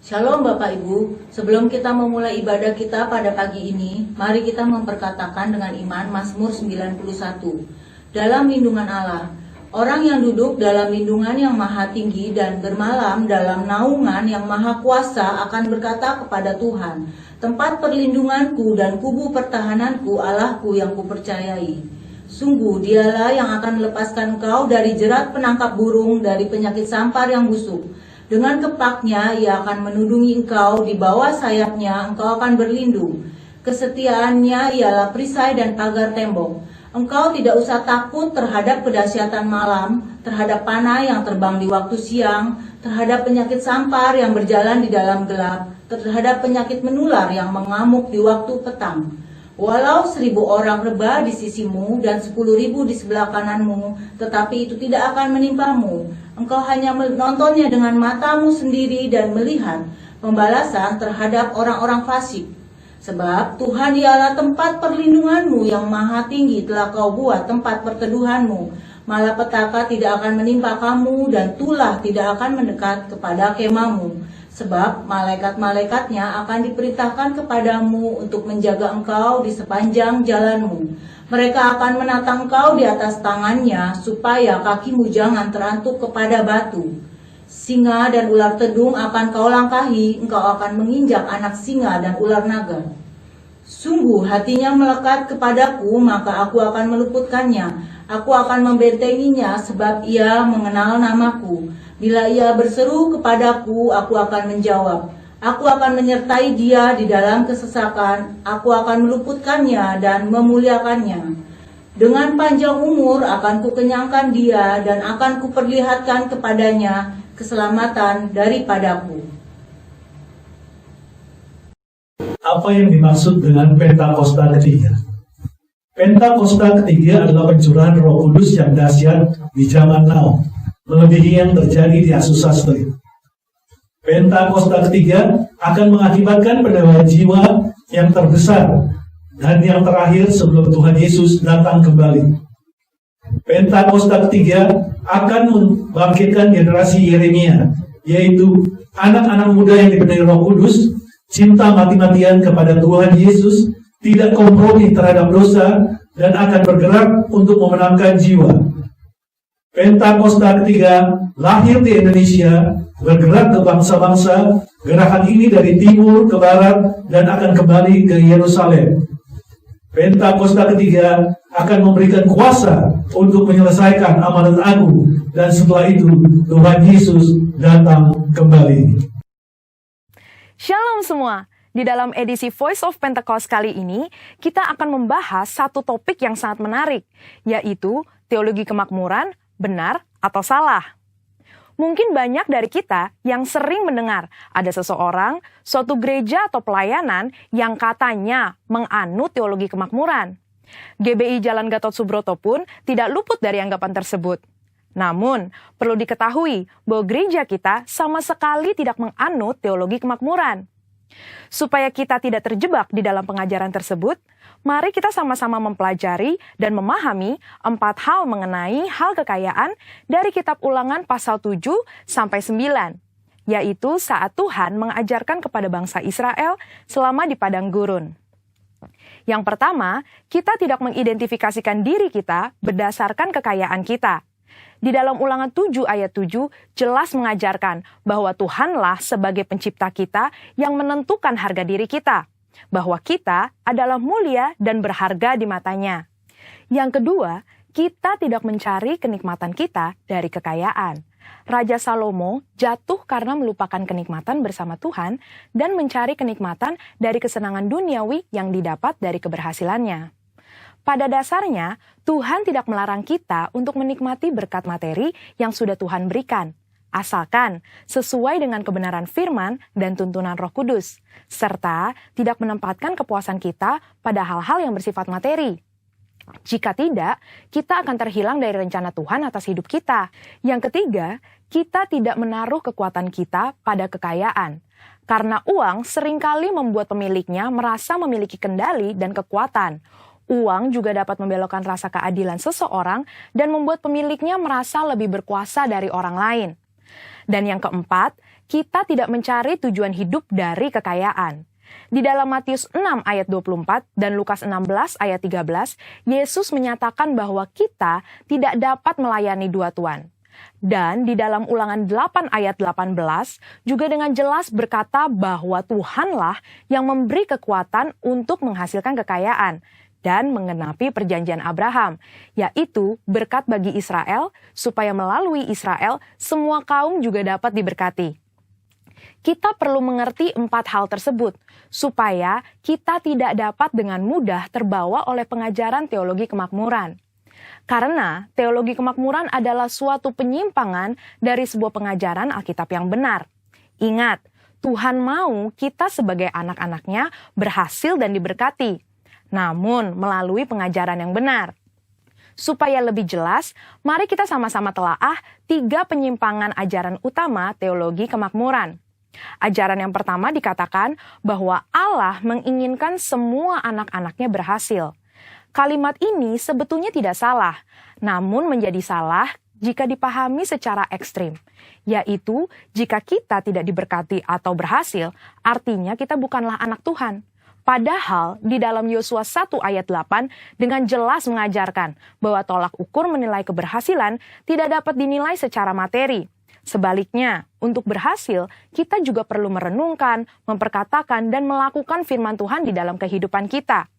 Shalom Bapak Ibu, sebelum kita memulai ibadah kita pada pagi ini, mari kita memperkatakan dengan iman Mazmur 91. Dalam lindungan Allah, orang yang duduk dalam lindungan yang maha tinggi dan bermalam dalam naungan yang maha kuasa akan berkata kepada Tuhan, tempat perlindunganku dan kubu pertahananku, Allahku yang kupercayai. Sungguh dialah yang akan melepaskan engkau dari jerat penangkap burung, dari penyakit sampar yang busuk. Dengan kepaknya ia akan menudungi engkau, di bawah sayapnya engkau akan berlindung. Kesetiaannya ialah perisai dan pagar tembok. Engkau tidak usah takut terhadap kedahsyatan malam, terhadap panah yang terbang di waktu siang, terhadap penyakit sampar yang berjalan di dalam gelap, terhadap penyakit menular yang mengamuk di waktu petang. Walau 1.000 orang rebah di sisimu dan 10.000 di sebelah kananmu, tetapi itu tidak akan menimpamu. Engkau hanya menontonnya dengan matamu sendiri dan melihat pembalasan terhadap orang-orang fasik. Sebab Tuhan ialah tempat perlindunganmu yang maha tinggi telah kau buat tempat perteduhanmu. Malapetaka tidak akan menimpa kamu dan tulah tidak akan mendekat kepada kemahmu. Sebab malaikat-malaikatnya akan diperintahkan kepadamu untuk menjaga engkau di sepanjang jalanmu. Mereka akan menatang engkau di atas tangannya, supaya kakimu jangan terantuk kepada batu. Singa dan ular tedung akan kau langkahi, engkau akan menginjak anak singa dan ular naga. Sungguh hatinya melekat kepadaku, maka aku akan meluputkannya. Aku akan membentenginya, sebab ia mengenal namaku. Bila ia berseru kepadaku, aku akan menjawab. Aku akan menyertai dia di dalam kesesakan. Aku akan meluputkannya dan memuliakannya. Dengan panjang umur akan kukenyangkan dia dan akan kuperlihatkan kepadanya keselamatan daripadaku. Apa yang dimaksud dengan Pentakosta ketiga? Pentakosta ketiga adalah pencurahan Roh Kudus yang dahsyat di zaman now, melebihi yang terjadi di Asusas. Pentakosta ketiga akan mengakibatkan pendewaan jiwa yang terbesar dan yang terakhir sebelum Tuhan Yesus datang kembali. Pentakosta ketiga akan membangkitkan generasi Yeremia, yaitu anak-anak muda yang dipenuhi Roh Kudus, cinta mati-matian kepada Tuhan Yesus, tidak kompromi terhadap dosa, dan akan bergerak untuk memenangkan jiwa. Pentakosta ketiga lahir di Indonesia, bergerak ke bangsa-bangsa. Gerakan ini dari timur ke barat dan akan kembali ke Yerusalem. Pentakosta ketiga akan memberikan kuasa untuk menyelesaikan amanat agung, dan setelah itu Tuhan Yesus datang kembali. Shalom semua. Di dalam edisi Voice of Pentecost kali ini, kita akan membahas satu topik yang sangat menarik, yaitu teologi kemakmuran, benar atau salah. Mungkin banyak dari kita yang sering mendengar ada seseorang, suatu gereja atau pelayanan yang katanya menganut teologi kemakmuran. GBI Jalan Gatot Subroto pun tidak luput dari anggapan tersebut. Namun, perlu diketahui bahwa gereja kita sama sekali tidak menganut teologi kemakmuran. Supaya kita tidak terjebak di dalam pengajaran tersebut, mari kita sama-sama mempelajari dan memahami 4 hal mengenai hal kekayaan dari kitab Ulangan pasal 7 sampai 9, yaitu saat Tuhan mengajarkan kepada bangsa Israel selama di padang gurun. Yang pertama, kita tidak mengidentifikasikan diri kita berdasarkan kekayaan kita. Di dalam Ulangan 7 ayat 7 jelas mengajarkan bahwa Tuhanlah sebagai pencipta kita yang menentukan harga diri kita, bahwa kita adalah mulia dan berharga di matanya. Yang kedua, kita tidak mencari kenikmatan kita dari kekayaan. Raja Salomo jatuh karena melupakan kenikmatan bersama Tuhan dan mencari kenikmatan dari kesenangan duniawi yang didapat dari keberhasilannya. Pada dasarnya, Tuhan tidak melarang kita untuk menikmati berkat materi yang sudah Tuhan berikan, asalkan sesuai dengan kebenaran firman dan tuntunan Roh Kudus, serta tidak menempatkan kepuasan kita pada hal-hal yang bersifat materi. Jika tidak, kita akan terhilang dari rencana Tuhan atas hidup kita. Yang ketiga, kita tidak menaruh kekuatan kita pada kekayaan, karena uang seringkali membuat pemiliknya merasa memiliki kendali dan kekuatan. Uang juga dapat membelokkan rasa keadilan seseorang dan membuat pemiliknya merasa lebih berkuasa dari orang lain. Dan yang keempat, kita tidak mencari tujuan hidup dari kekayaan. Di dalam Matius 6 ayat 24 dan Lukas 16 ayat 13, Yesus menyatakan bahwa kita tidak dapat melayani dua tuan. Dan di dalam Ulangan 8 ayat 18 juga dengan jelas berkata bahwa Tuhanlah yang memberi kekuatan untuk menghasilkan kekayaan dan menggenapi perjanjian Abraham, yaitu berkat bagi Israel supaya melalui Israel semua kaum juga dapat diberkati. Kita perlu mengerti 4 hal tersebut, supaya kita tidak dapat dengan mudah terbawa oleh pengajaran teologi kemakmuran. Karena teologi kemakmuran adalah suatu penyimpangan dari sebuah pengajaran Alkitab yang benar. Ingat, Tuhan mau kita sebagai anak-anaknya berhasil dan diberkati, namun melalui pengajaran yang benar. Supaya lebih jelas, mari kita sama-sama telaah 3 penyimpangan ajaran utama teologi kemakmuran. Ajaran yang pertama dikatakan bahwa Allah menginginkan semua anak-anaknya berhasil. Kalimat ini sebetulnya tidak salah, namun menjadi salah jika dipahami secara ekstrim. Yaitu, jika kita tidak diberkati atau berhasil, artinya kita bukanlah anak Tuhan. Padahal di dalam Yosua 1 ayat 8 dengan jelas mengajarkan bahwa tolak ukur menilai keberhasilan tidak dapat dinilai secara materi. Sebaliknya, untuk berhasil, kita juga perlu merenungkan, memperkatakan, dan melakukan firman Tuhan di dalam kehidupan kita.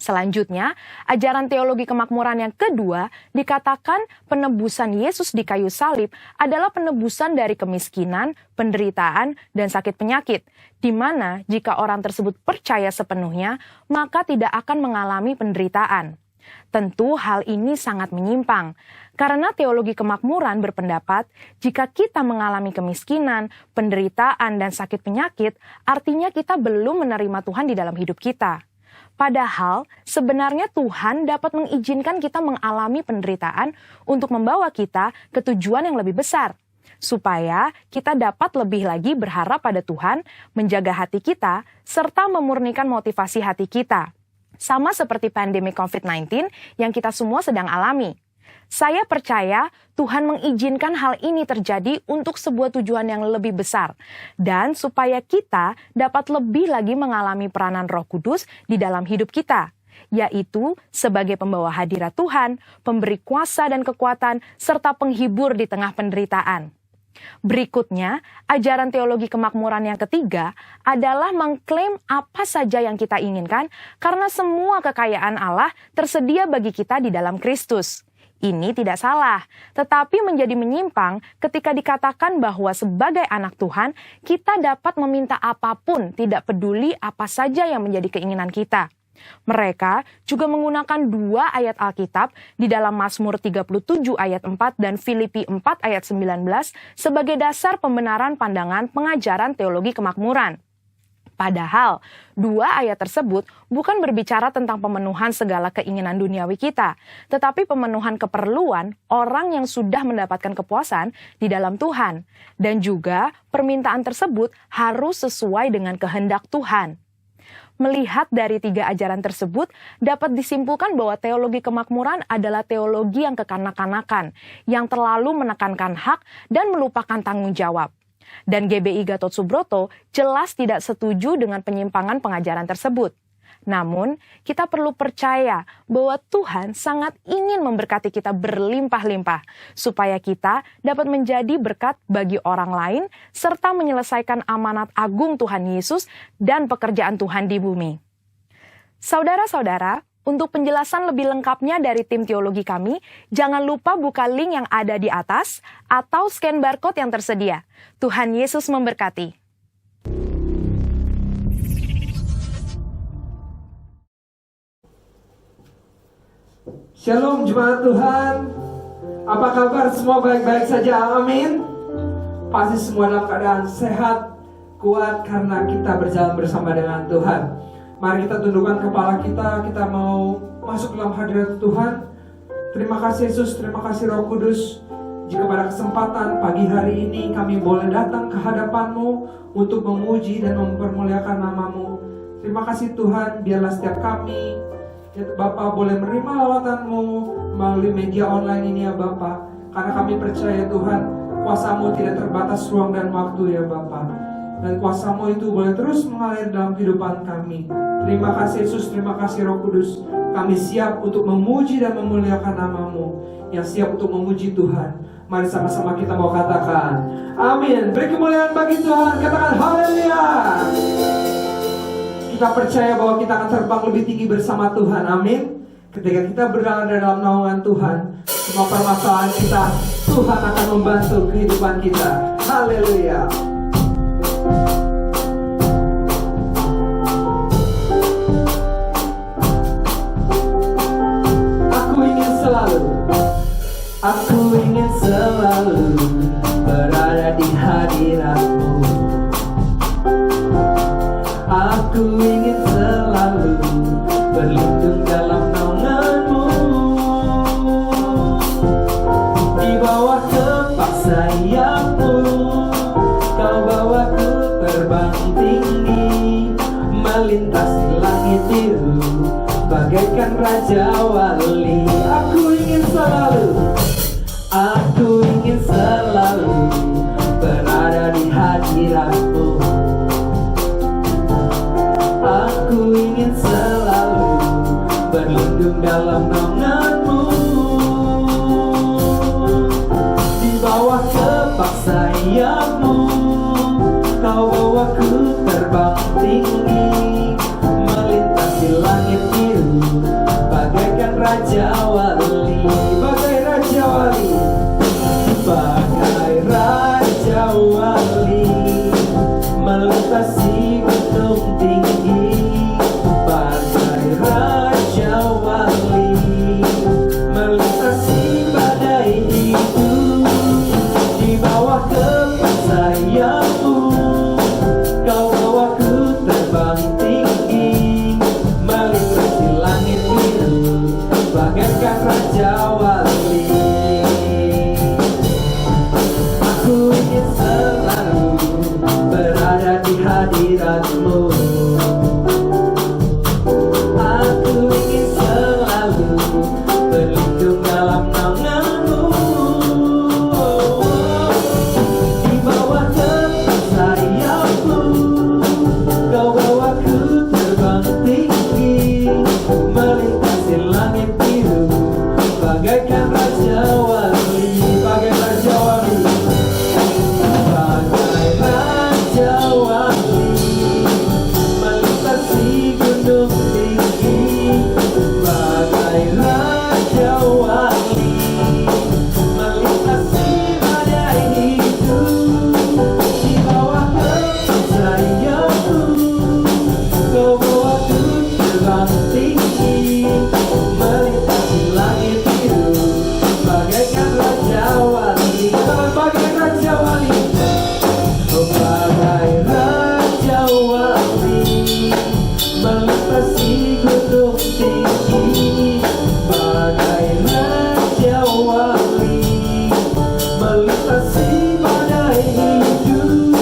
Selanjutnya, ajaran teologi kemakmuran yang kedua dikatakan penebusan Yesus di kayu salib adalah penebusan dari kemiskinan, penderitaan, dan sakit penyakit, di mana jika orang tersebut percaya sepenuhnya, maka tidak akan mengalami penderitaan. Tentu hal ini sangat menyimpang, karena teologi kemakmuran berpendapat jika kita mengalami kemiskinan, penderitaan, dan sakit penyakit, artinya kita belum menerima Tuhan di dalam hidup kita. Padahal sebenarnya Tuhan dapat mengizinkan kita mengalami penderitaan untuk membawa kita ke tujuan yang lebih besar, supaya kita dapat lebih lagi berharap pada Tuhan, menjaga hati kita, serta memurnikan motivasi hati kita. Sama seperti pandemi COVID-19 yang kita semua sedang alami. Saya percaya Tuhan mengizinkan hal ini terjadi untuk sebuah tujuan yang lebih besar, dan supaya kita dapat lebih lagi mengalami peranan Roh Kudus di dalam hidup kita, yaitu sebagai pembawa hadirat Tuhan, pemberi kuasa dan kekuatan, serta penghibur di tengah penderitaan. Berikutnya, ajaran teologi kemakmuran yang ketiga adalah mengklaim apa saja yang kita inginkan karena semua kekayaan Allah tersedia bagi kita di dalam Kristus. Ini tidak salah, tetapi menjadi menyimpang ketika dikatakan bahwa sebagai anak Tuhan, kita dapat meminta apapun, tidak peduli apa saja yang menjadi keinginan kita. Mereka juga menggunakan 2 ayat Alkitab di dalam Mazmur 37 ayat 4 dan Filipi 4 ayat 19 sebagai dasar pembenaran pandangan pengajaran teologi kemakmuran. Padahal, 2 ayat tersebut bukan berbicara tentang pemenuhan segala keinginan duniawi kita, tetapi pemenuhan keperluan orang yang sudah mendapatkan kepuasan di dalam Tuhan. Dan juga permintaan tersebut harus sesuai dengan kehendak Tuhan. Melihat dari 3 ajaran tersebut, dapat disimpulkan bahwa teologi kemakmuran adalah teologi yang kekanak-kanakan, yang terlalu menekankan hak dan melupakan tanggung jawab. Dan GBI Gatot Subroto jelas tidak setuju dengan penyimpangan pengajaran tersebut. Namun, kita perlu percaya bahwa Tuhan sangat ingin memberkati kita berlimpah-limpah, supaya kita dapat menjadi berkat bagi orang lain, serta menyelesaikan amanat agung Tuhan Yesus dan pekerjaan Tuhan di bumi. Saudara-saudara, untuk penjelasan lebih lengkapnya dari tim teologi kami, jangan lupa buka link yang ada di atas atau scan barcode yang tersedia. Tuhan Yesus memberkati. Shalom jemaat Tuhan. Apa kabar? Semua baik-baik saja, amin. Pasti semua dalam keadaan sehat, kuat karena kita berjalan bersama dengan Tuhan. Mari kita tundukkan kepala kita mau masuk dalam hadirat Tuhan. Terima kasih Yesus, terima kasih Roh Kudus. Jika pada kesempatan pagi hari ini kami boleh datang ke hadapan-Mu untuk memuji dan mempermuliakan nama-Mu. Terima kasih Tuhan, biarlah setiap kami, ya Bapa, boleh menerima lawatan-Mu melalui media online ini ya Bapa. Karena kami percaya Tuhan, Kuasa-Mu tidak terbatas ruang dan waktu ya Bapa. Dan kuasa-Mu itu boleh terus mengalir dalam kehidupan kami. Terima kasih Yesus, terima kasih Roh Kudus. Kami siap untuk memuji dan memuliakan nama-Mu, yang siap untuk memuji Tuhan. Mari sama-sama kita mau katakan amin. Beri kemuliaan bagi Tuhan. Katakan haleluya. Kita percaya bahwa kita akan terbang lebih tinggi bersama Tuhan. Amin. Ketika kita berada dalam naungan Tuhan, semua permasalahan kita, Tuhan akan membantu kehidupan kita. Haleluya. Aku ingin selalu berada di hadirat-Mu. Aku ingin selalu berlindung dalam naungan-Mu. Di bawah kepak sayap-Mu, Kau bawaku terbang tinggi, melintasi langit biru bagaikan Raja Wali. Aku ingin selalu berada di hadirat-Mu. Aku ingin selalu berlindung dalam naungan-Mu. Di bawah kepak sayap-Mu, Kau bawaku terbang tinggi, melintasi langit biru bagaikan Raja Wali. Bagai Raja Wali, bagai Raja Wali, melintasi gunung tinggi. Bagai Raja Wali, melintasi badai hidup. Di bawah kepak sayap-Mu, Kau bawaku terbang tinggi, melintasi langit biru bagaikan Raja Wali. Aku ingin selalu berada di hadirat-Mu. Aku ingin selalu berlindung dalam naungan-Mu. Di bawah kepak sayap-Mu, Kau bawaku terbang tinggi, melintasi langit biru bagaikan Raja Wali. Bagai Raja Wali, bagai Raja Wali, melintasi gunung tinggi. Bagai Raja Wali, melintasi badai hidup. Di bawah kepak sayap-Mu, Kau bawaku terbang tinggi, melintasi langit biru bagaikan Raja Wali. Bagai Raja Wali, oh bagai Raja Wali, melintasi gunung tinggi. Bagai Raja Wali, melintasi badai hidup.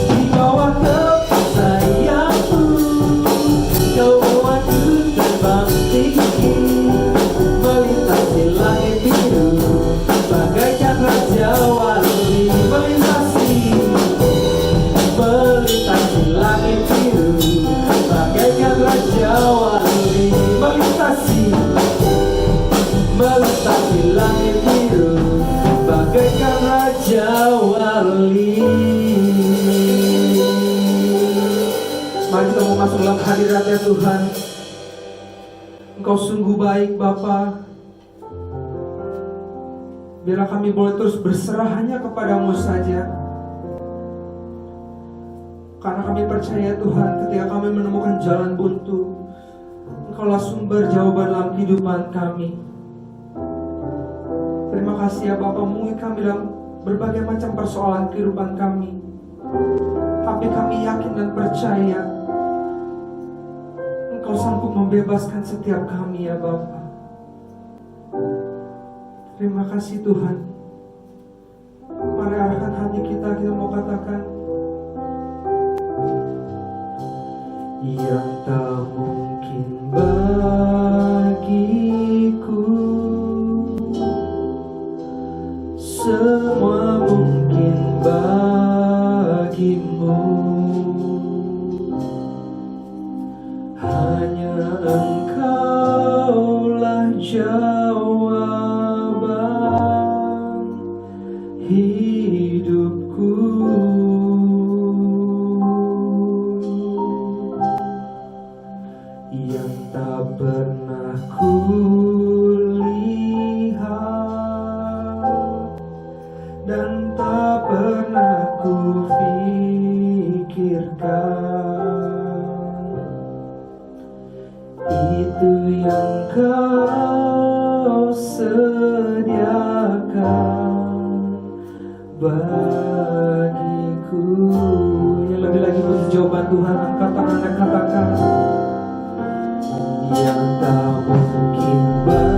Di bawah kepak sayap-Mu, Kau bawaku terbang tinggi, melintasi langit biru bagaikan Raja Wali. Melintasi langit biru bagaikan Raja Wali. Melintasi langit biru bagaikan Raja Wali. Mari kita mau masuk dalam hadirat-Nya Tuhan. Engkau sungguh baik Bapa. Biarlah kami boleh terus berserah hanya kepada-Mu saja. Karena kami percaya Tuhan, ketika kami menemukan jalan buntu, Engkaulah sumber jawaban dalam kehidupan kami. Terima kasih ya Bapa, mungkin kami dalam berbagai macam persoalan kehidupan kami, tapi kami yakin dan percaya Engkau sanggup membebaskan setiap kami ya Bapa. Terima kasih Tuhan. Mari arahkan hati kita mau katakan, yang tak mungkin bagiku semua mungkin bagimu. Hanya Engkaulah jawaban hidupku. Yang tak pernah kulihat dan tak pernah kupikirkan, itu yang Kau sediakan bagiku. Yang lebih lagi butuh jawaban Tuhan, angkat tangan dan katakan, yang tak mungkin bagiku,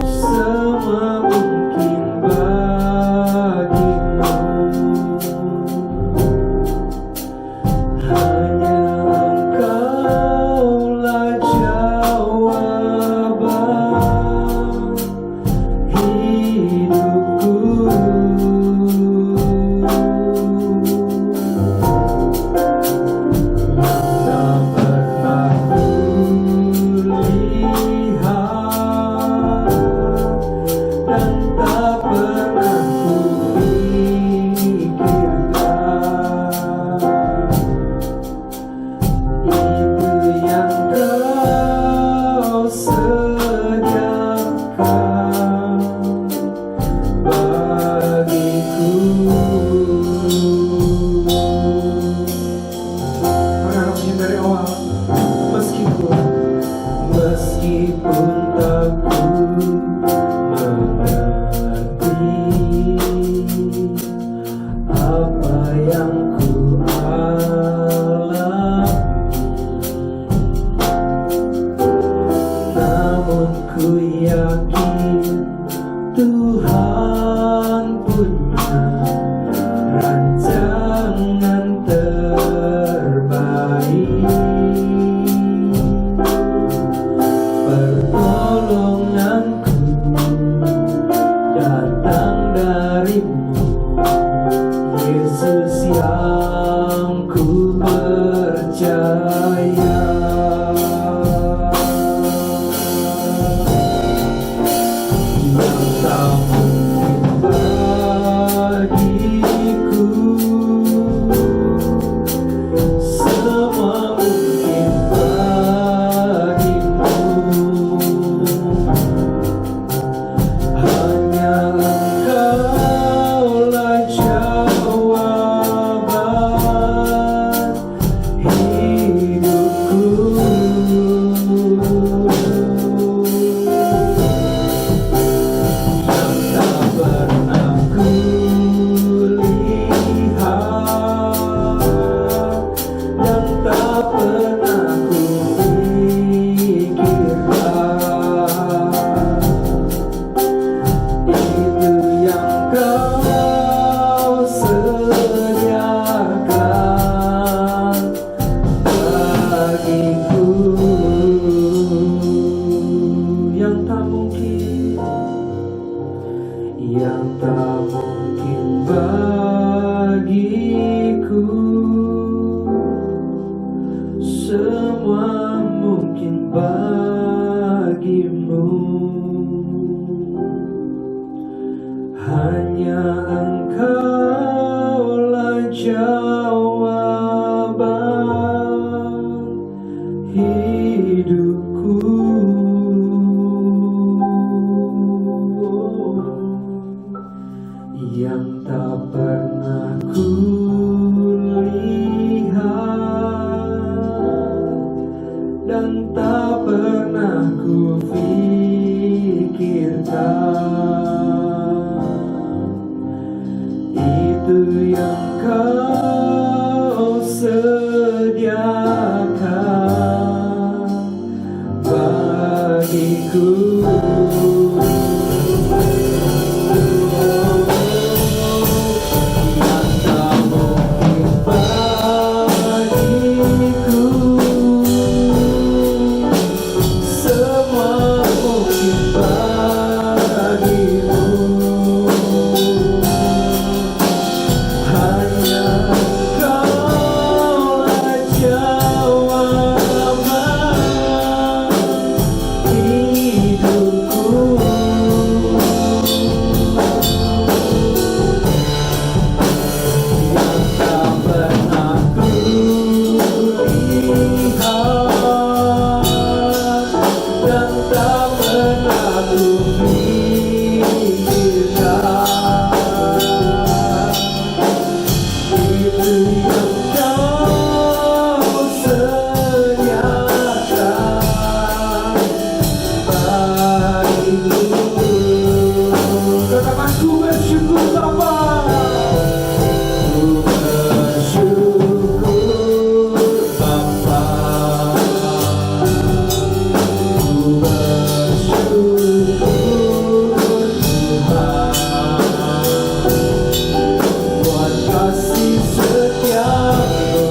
semua mungkin bagimu. Hanya Engkaulah jawaban hidupku. Tak pernah kulihat dan tak pernah kupikirkan, itu yang Kau sediakan bagiku. Harapnya dari awal, meskipun tak ku mengerti apa yang ku alami, namun ku yakin Tuhan punya rancangan terbaik. Pertolonganku datang darimu, Yesus yang ku percaya. Yang tak mungkin bagiku, semua mungkin bagimu. Hanya Engkaulah jawaban hidupku. Yang tak pernah kulihat dan tak pernah kupikirkan, itu yang Kau sediakan bagiku. Yang tak mungkin, yang tak mungkin bagiku, semua mungkin bagimu. Hanya Engkaulah jawaban hidupku. Yang tak pernah kulihat dan tak pernah kupikirkan, itu yang Kau sediakan bagiku. Yang tak mungkin bagiku, semua yang tak pernah kupikirkan. Itu yang kau sediakan bagiku. Katakan ku bersyukur Bapa. Ku bersyukur Bapa. Ku bersyukur Tuhan buat kasih setiamu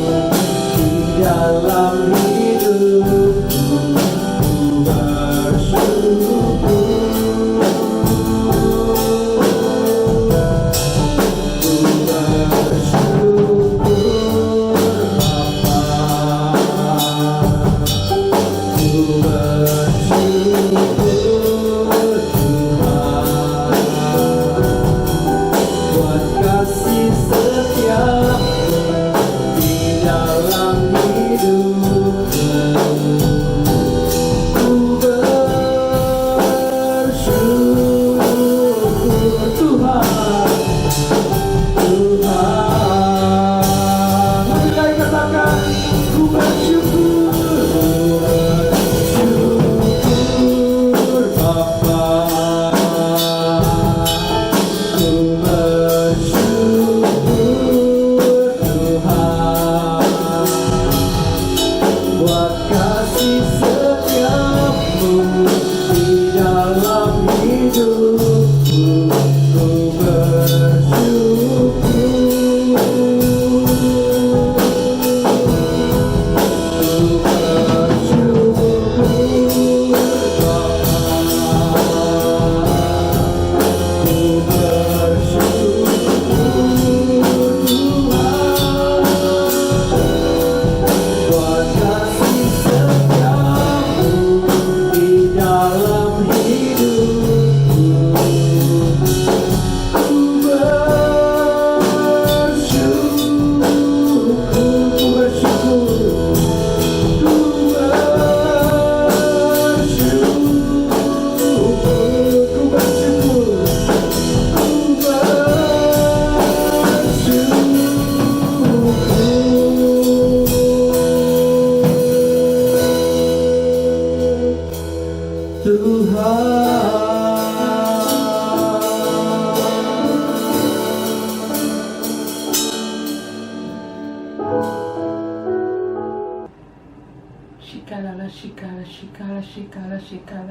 di dalam hidupku. Ku bersyukur.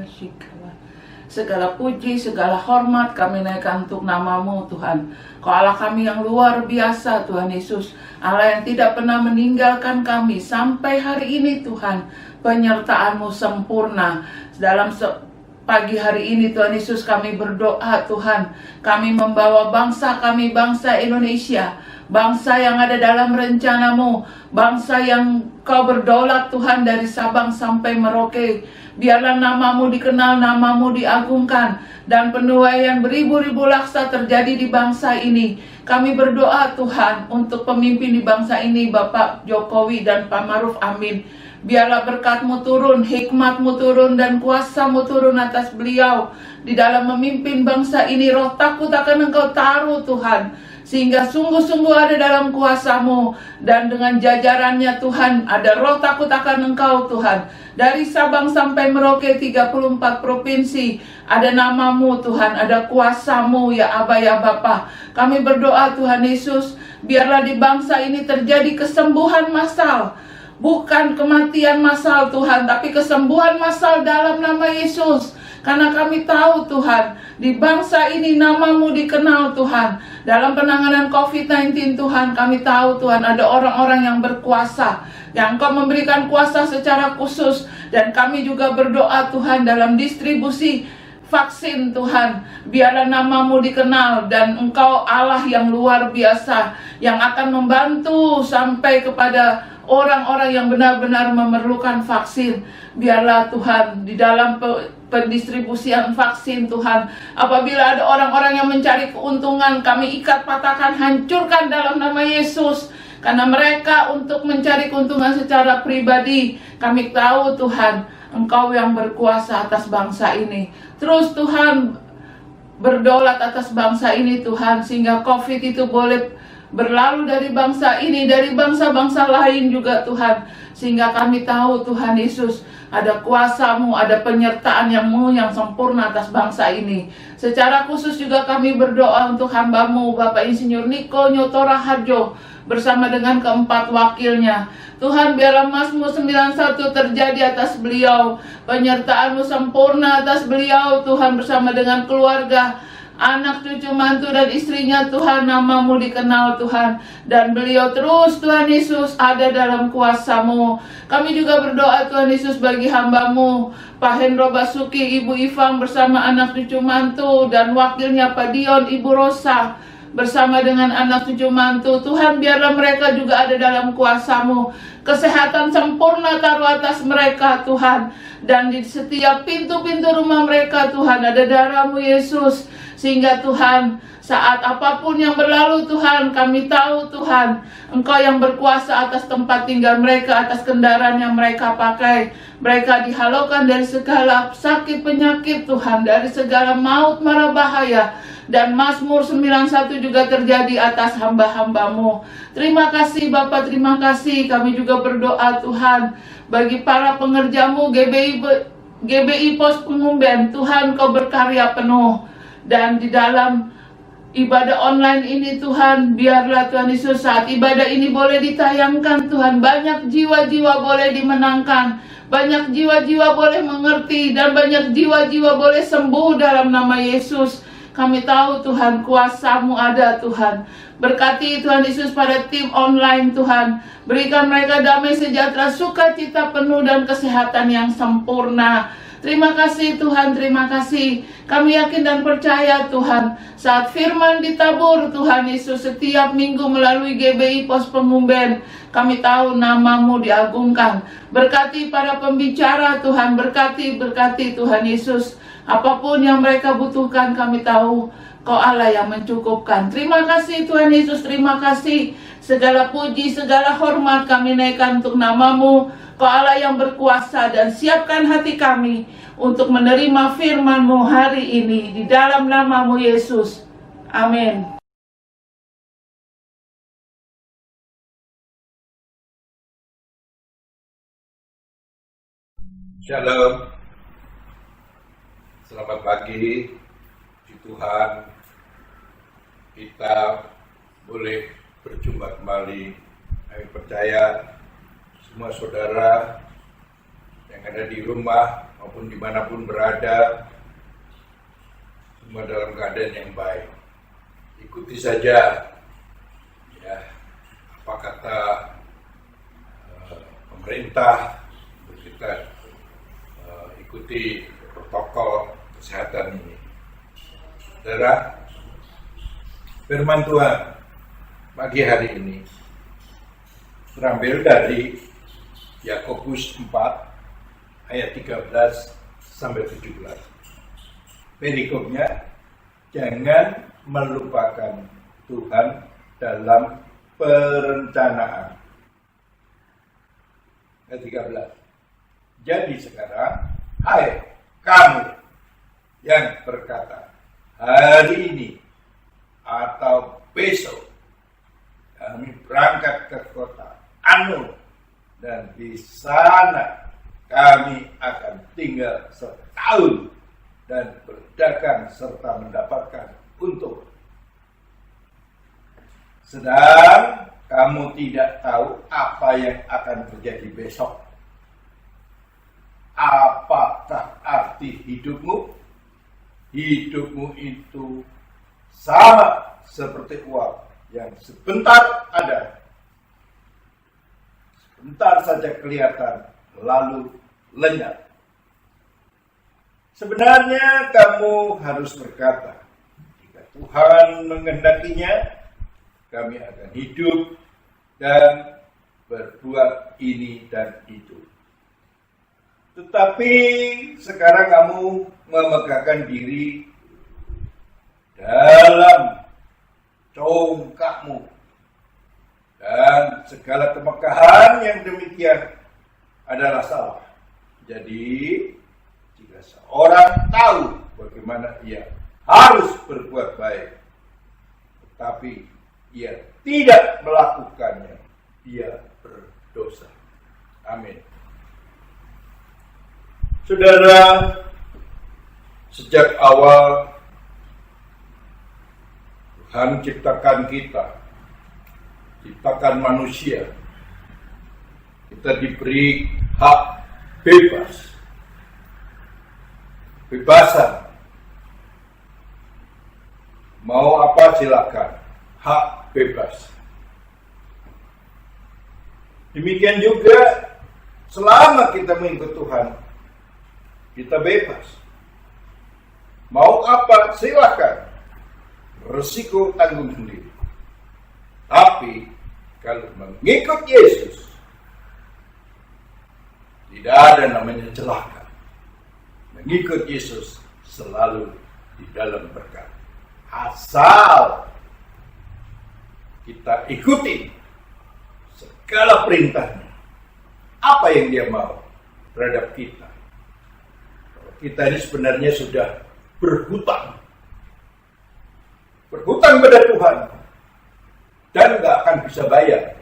Shikala. Segala puji, segala hormat kami naikkan untuk nama-Mu Tuhan. Kau Allah kami yang luar biasa Tuhan Yesus, Allah yang tidak pernah meninggalkan kami sampai hari ini Tuhan. Penyertaan-Mu sempurna dalam pagi hari ini Tuhan Yesus kami berdoa Tuhan. Kami membawa bangsa kami, bangsa Indonesia, bangsa yang ada dalam rencana-Mu, bangsa yang Kau berdaulat Tuhan dari Sabang sampai Merauke. Biarlah nama-Mu dikenal, nama-Mu diagungkan, dan penuaian beribu-ribu laksa terjadi di bangsa ini. Kami berdoa Tuhan untuk pemimpin di bangsa ini, Bapak Jokowi dan Pak Maruf Amin. Biarlah berkat-Mu turun, hikmat-Mu turun, dan kuasa-Mu turun atas beliau. Di dalam memimpin bangsa ini, roh takut akan Engkau taruh Tuhan, sehingga sungguh-sungguh ada dalam kuasa-Mu. Dan dengan jajarannya Tuhan, ada roh takut akan Engkau Tuhan. Dari Sabang sampai Merauke 34 provinsi, ada nama-Mu Tuhan, ada kuasa-Mu ya Aba ya Bapa. Kami berdoa Tuhan Yesus, biarlah di bangsa ini terjadi kesembuhan massal. Bukan kematian massal Tuhan, tapi kesembuhan massal dalam nama Yesus. Karena kami tahu Tuhan, di bangsa ini nama-Mu dikenal Tuhan. Dalam penanganan COVID-19 Tuhan, kami tahu Tuhan ada orang-orang yang berkuasa, yang Engkau memberikan kuasa secara khusus. Dan kami juga berdoa Tuhan dalam distribusi vaksin Tuhan, biarlah nama-Mu dikenal, dan Engkau Allah yang luar biasa, yang akan membantu sampai kepada orang-orang yang benar-benar memerlukan vaksin. Biarlah Tuhan di dalam pendistribusian vaksin Tuhan, apabila ada orang-orang yang mencari keuntungan, kami ikat, patahkan, hancurkan dalam nama Yesus. Karena mereka untuk mencari keuntungan secara pribadi, kami tahu Tuhan, Engkau yang berkuasa atas bangsa ini. Terus Tuhan berdaulat atas bangsa ini Tuhan, sehingga COVID itu boleh berlalu dari bangsa ini, dari bangsa-bangsa lain juga Tuhan. Sehingga kami tahu Tuhan Yesus, ada kuasa-Mu, ada penyertaan yang-Mu yang sempurna atas bangsa ini. Secara khusus juga kami berdoa untuk hamba-Mu, Bapak Insinyur Niko Nyotora Harjo, bersama dengan keempat wakilnya. Tuhan, biarlah Mazmur 91 terjadi atas beliau. Penyertaan-Mu sempurna atas beliau, Tuhan, bersama dengan keluarga, anak, cucu, mantu, dan istrinya. Tuhan, nama-Mu dikenal Tuhan. Dan beliau terus, Tuhan Yesus, ada dalam kuasa-Mu. Kami juga berdoa Tuhan Yesus bagi hamba-Mu, Pak Hendro Basuki, Ibu Ifang, bersama anak, cucu, mantu, dan wakilnya Pak Dion, Ibu Rosa, bersama dengan anak, cucu, mantu. Tuhan, biarlah mereka juga ada dalam kuasa-Mu. Kesehatan sempurna taruh atas mereka Tuhan. Dan di setiap pintu-pintu rumah mereka Tuhan, ada darah-Mu Yesus. Sehingga Tuhan, saat apapun yang berlalu Tuhan, kami tahu Tuhan, Engkau yang berkuasa atas tempat tinggal mereka, atas kendaraan yang mereka pakai. Mereka dihalaukan dari segala sakit penyakit Tuhan, dari segala maut mara bahaya. Dan Mazmur 91 juga terjadi atas hamba-hamba-Mu. Terima kasih Bapak, terima kasih. Kami juga berdoa Tuhan, bagi para pengerja-Mu, GBI Pos Pengumben. Tuhan, Kau berkarya penuh. Dan di dalam ibadah online ini Tuhan, biarlah Tuhan Yesus saat ibadah ini boleh ditayangkan Tuhan. Banyak jiwa-jiwa boleh dimenangkan, banyak jiwa-jiwa boleh mengerti, dan banyak jiwa-jiwa boleh sembuh dalam nama Yesus. Kami tahu Tuhan, kuasa-Mu ada Tuhan. Berkati Tuhan Yesus pada tim online Tuhan. Berikan mereka damai sejahtera, sukacita penuh, dan kesehatan yang sempurna. Terima kasih Tuhan, terima kasih. Kami yakin dan percaya Tuhan, saat firman ditabur Tuhan Yesus setiap minggu melalui GBI Pos Pengumben, kami tahu nama-Mu diagungkan. Berkati para pembicara Tuhan, berkati Tuhan Yesus. Apapun yang mereka butuhkan, kami tahu Kau Allah yang mencukupkan. Terima kasih Tuhan Yesus, terima kasih. Segala puji, segala hormat kami naikkan untuk nama-Mu. Kau Allah yang berkuasa, dan siapkan hati kami untuk menerima firman-Mu hari ini. Di dalam nama-Mu Yesus. Amin. Shalom. Selamat pagi. Puji Tuhan, kita boleh berjumpa kembali. Kami percaya semua saudara yang ada di rumah maupun dimanapun berada, semua dalam keadaan yang baik. Ikuti saja ya apa kata pemerintah, kita ikuti protokol kesehatan ini. Saudara, firman Tuhan pagi hari ini terambil dari Yakobus 4 ayat 13 sampai 17. Perikopnya, jangan melupakan Tuhan dalam perencanaan. Ayat 13. Jadi sekarang, hai kamu yang berkata, hari ini atau besok kami berangkat ke kota Anu, dan di sana kami akan tinggal setahun dan berdagang serta mendapatkan untung. Sedang kamu tidak tahu apa yang akan terjadi besok. Apakah arti hidupmu? Hidupmu itu sama seperti uang yang sebentar ada, sebentar saja kelihatan, lalu lenyap. Sebenarnya kamu harus berkata, jika Tuhan menghendakinya, kami akan hidup dan berbuat ini dan itu. Tetapi sekarang kamu memegahkan diri dalam congkakmu, dan segala kemegahan yang demikian adalah salah. Jadi, jika seorang tahu bagaimana ia harus berbuat baik, tetapi ia tidak melakukannya, ia berdosa. Amin. Saudara, sejak awal Tuhan ciptakan kita, ciptakan manusia, kita diberi hak bebas, bebasan. Mau apa silakan, hak bebas. Demikian juga selama kita mengikut Tuhan, kita bebas. Mau apa silakan, resiko tanggung sendiri. Tapi kalau mengikut Yesus, tidak ada namanya celaka. Mengikut Yesus selalu di dalam berkat. Asal kita ikuti segala perintahnya. Apa yang dia mau terhadap kita. Kita ini sebenarnya sudah berhutang. Berhutang pada Tuhan. Dan nggak akan bisa bayar.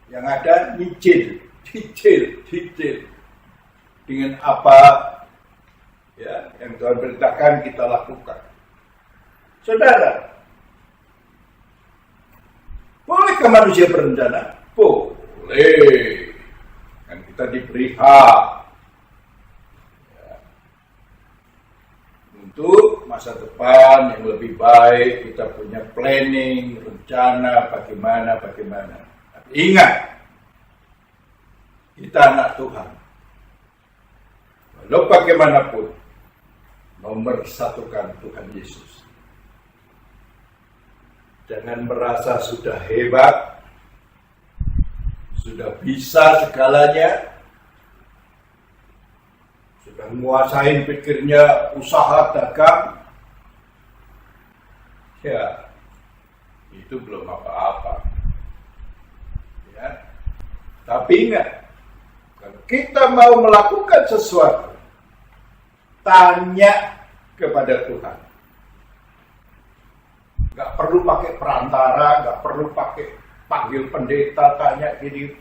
Yang ada cicil. Dengan apa ya yang Tuhan perintahkan kita lakukan. Saudara, bolehkah manusia berencana? Boleh. Kan kita diberi hak ya, untuk masa depan yang lebih baik. Kita punya planning, rencana, bagaimana. Tapi ingat, kita anak Tuhan. Walau bagaimanapun, nomor satukan Tuhan Yesus. Jangan merasa sudah hebat, sudah bisa segalanya, sudah menguasai pikirnya usaha dagang. Ya, itu belum apa-apa. Ya. Tapi ingat, kalau kita mau melakukan sesuatu, tanya kepada Tuhan. Gak perlu pakai perantara, gak perlu pakai panggil pendeta, tanya gini.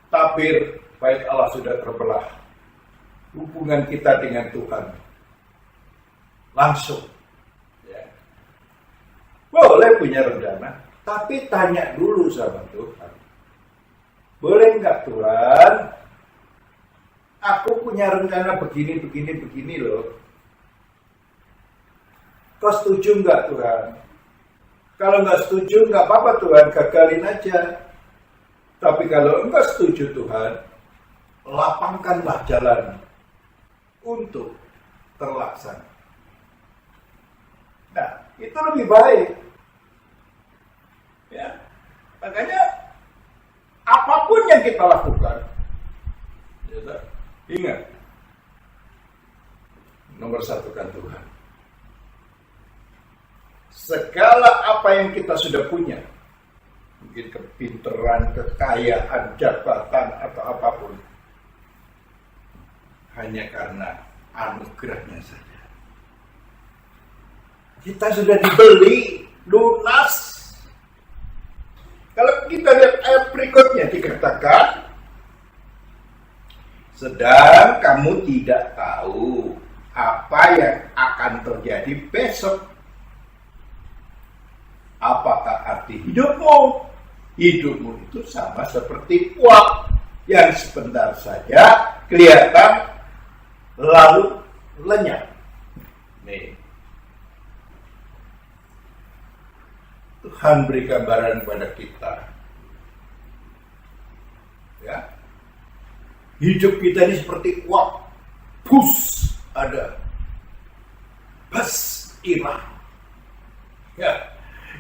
Tabir, baik Allah sudah terbelah. Hubungan kita dengan Tuhan langsung. Ya. Boleh punya rencana, tapi tanya dulu sama Tuhan. Boleh nggak Tuhan? Aku punya rencana begini loh. Kau setuju nggak Tuhan? Kalau nggak setuju nggak apa-apa Tuhan, gagalin aja. Tapi kalau enggak setuju Tuhan, lapangkanlah jalan untuk terlaksana. Nah, itu lebih baik. Ya, makanya apapun yang kita lakukan, ya, ingat, nomor satukan Tuhan. Segala apa yang kita sudah punya, mungkin kepintaran, kekayaan, jabatan, atau apapun, hanya karena anugerahnya saja. Kita sudah dibeli, lunas. Kalau kita lihat ayat berikutnya dikatakan, sedang kamu tidak tahu apa yang akan terjadi besok. Apakah arti hidupmu? Hidupmu itu sama seperti uap yang sebentar saja kelihatan lalu lenyap. Nih, Tuhan beri gambaran kepada kita. Ya, hidup kita ini seperti uap, bus ada, bas hilang. Ya.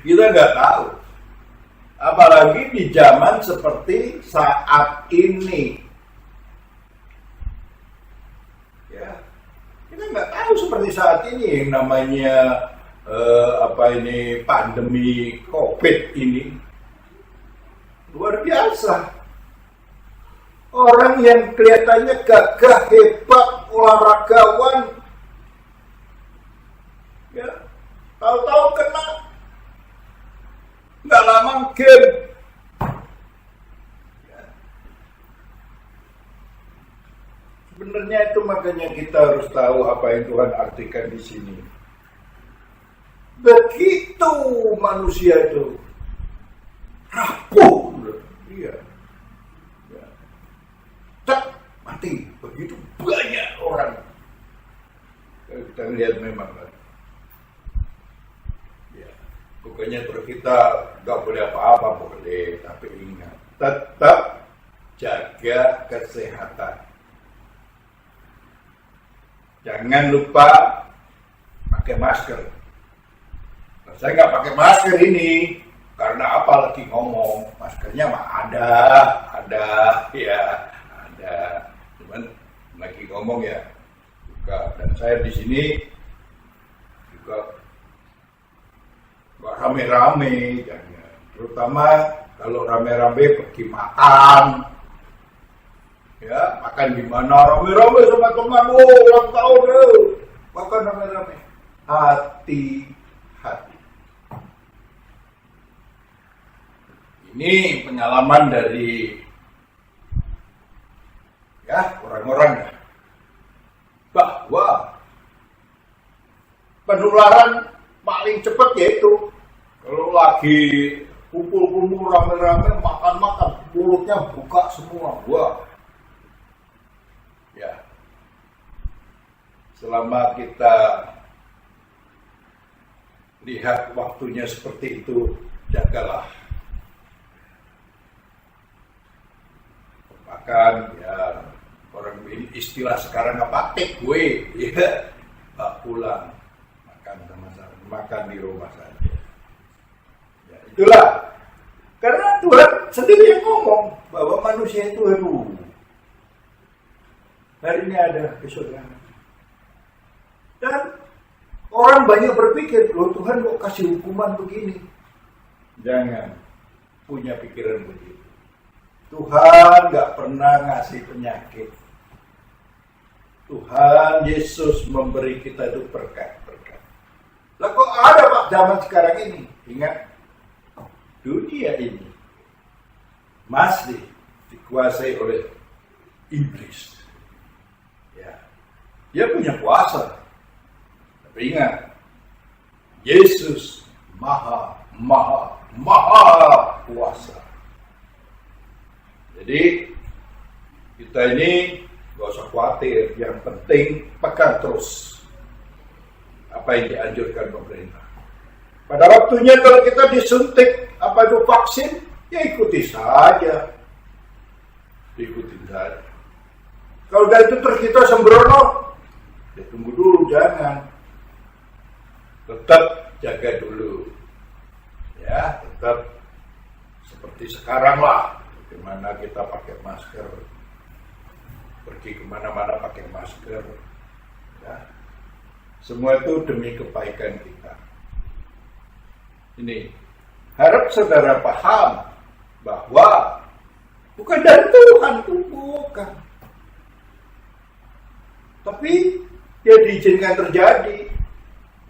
Kita nggak tahu, apalagi di zaman seperti saat ini. Ya, kita nggak tahu seperti saat ini yang namanya pandemi COVID ini luar biasa. Orang yang kelihatannya gagah, hebat, olahragawan, ya, tahu-tahu kena, nggak lama game. Ya. Sebenarnya itu makanya kita harus tahu apa yang Tuhan artikan di sini. Begitu manusia itu rapuh, iya, ya. Cek, mati. Begitu banyak orang. Kita lihat memang kan. Ya, pokoknya kita nggak boleh apa-apa, boleh, tapi ingat, tetap jaga kesehatan. Jangan lupa pakai masker. Nah, saya nggak pakai masker ini karena apa, lagi ngomong, maskernya mah ada, ya, ada. Cuman lagi ngomong ya, juga. Dan saya di sini juga nggak rame-rame, jangan. Terutama kalau rame-rame pergi makan, ya, makan di mana rame-rame sama teman, ulang tahun, makan rame-rame. Hati-hati. Ini pengalaman dari ya orang-orang ya, bahwa penularan paling cepat yaitu kalau lagi kumpul-kumpul rame-rame makan-makan, mulutnya buka semua. Wah, ya, selama kita lihat waktunya seperti itu, jagalah. Makan, ya, orang istilah sekarang apa, take away, ya, pulang, makan di rumah saja. Ya, itulah, karena Tuhan sendiri yang ngomong bahwa manusia itu hari ini ada, besok ada. Dan orang banyak berpikir, loh Tuhan kok kasih hukuman begini? Jangan punya pikiran begitu. Tuhan gak pernah ngasih penyakit. Tuhan Yesus memberi kita itu berkat-berkat. Lah kok ada Pak zaman sekarang ini? Ingat, dunia ini masih dikuasai oleh iblis. Ya, dia punya kuasa. Tapi ingat, Yesus maha kuasa. Jadi kita ini gak usah khawatir, yang penting pegang terus apa yang dianjurkan pemerintah. Pada waktunya kalau kita disuntik apa itu vaksin, ya ikuti saja. Kalau dari itu terus kita sembrono, ya tunggu dulu, jangan. Tetap jaga dulu. Ya, tetap seperti sekarang lah. Bagaimana kita pakai masker, pergi kemana-mana pakai masker, ya. Semua itu demi kebaikan kita. Ini harap saudara paham bahwa bukan dari Tuhan, itu bukan, tapi ya diizinkan terjadi.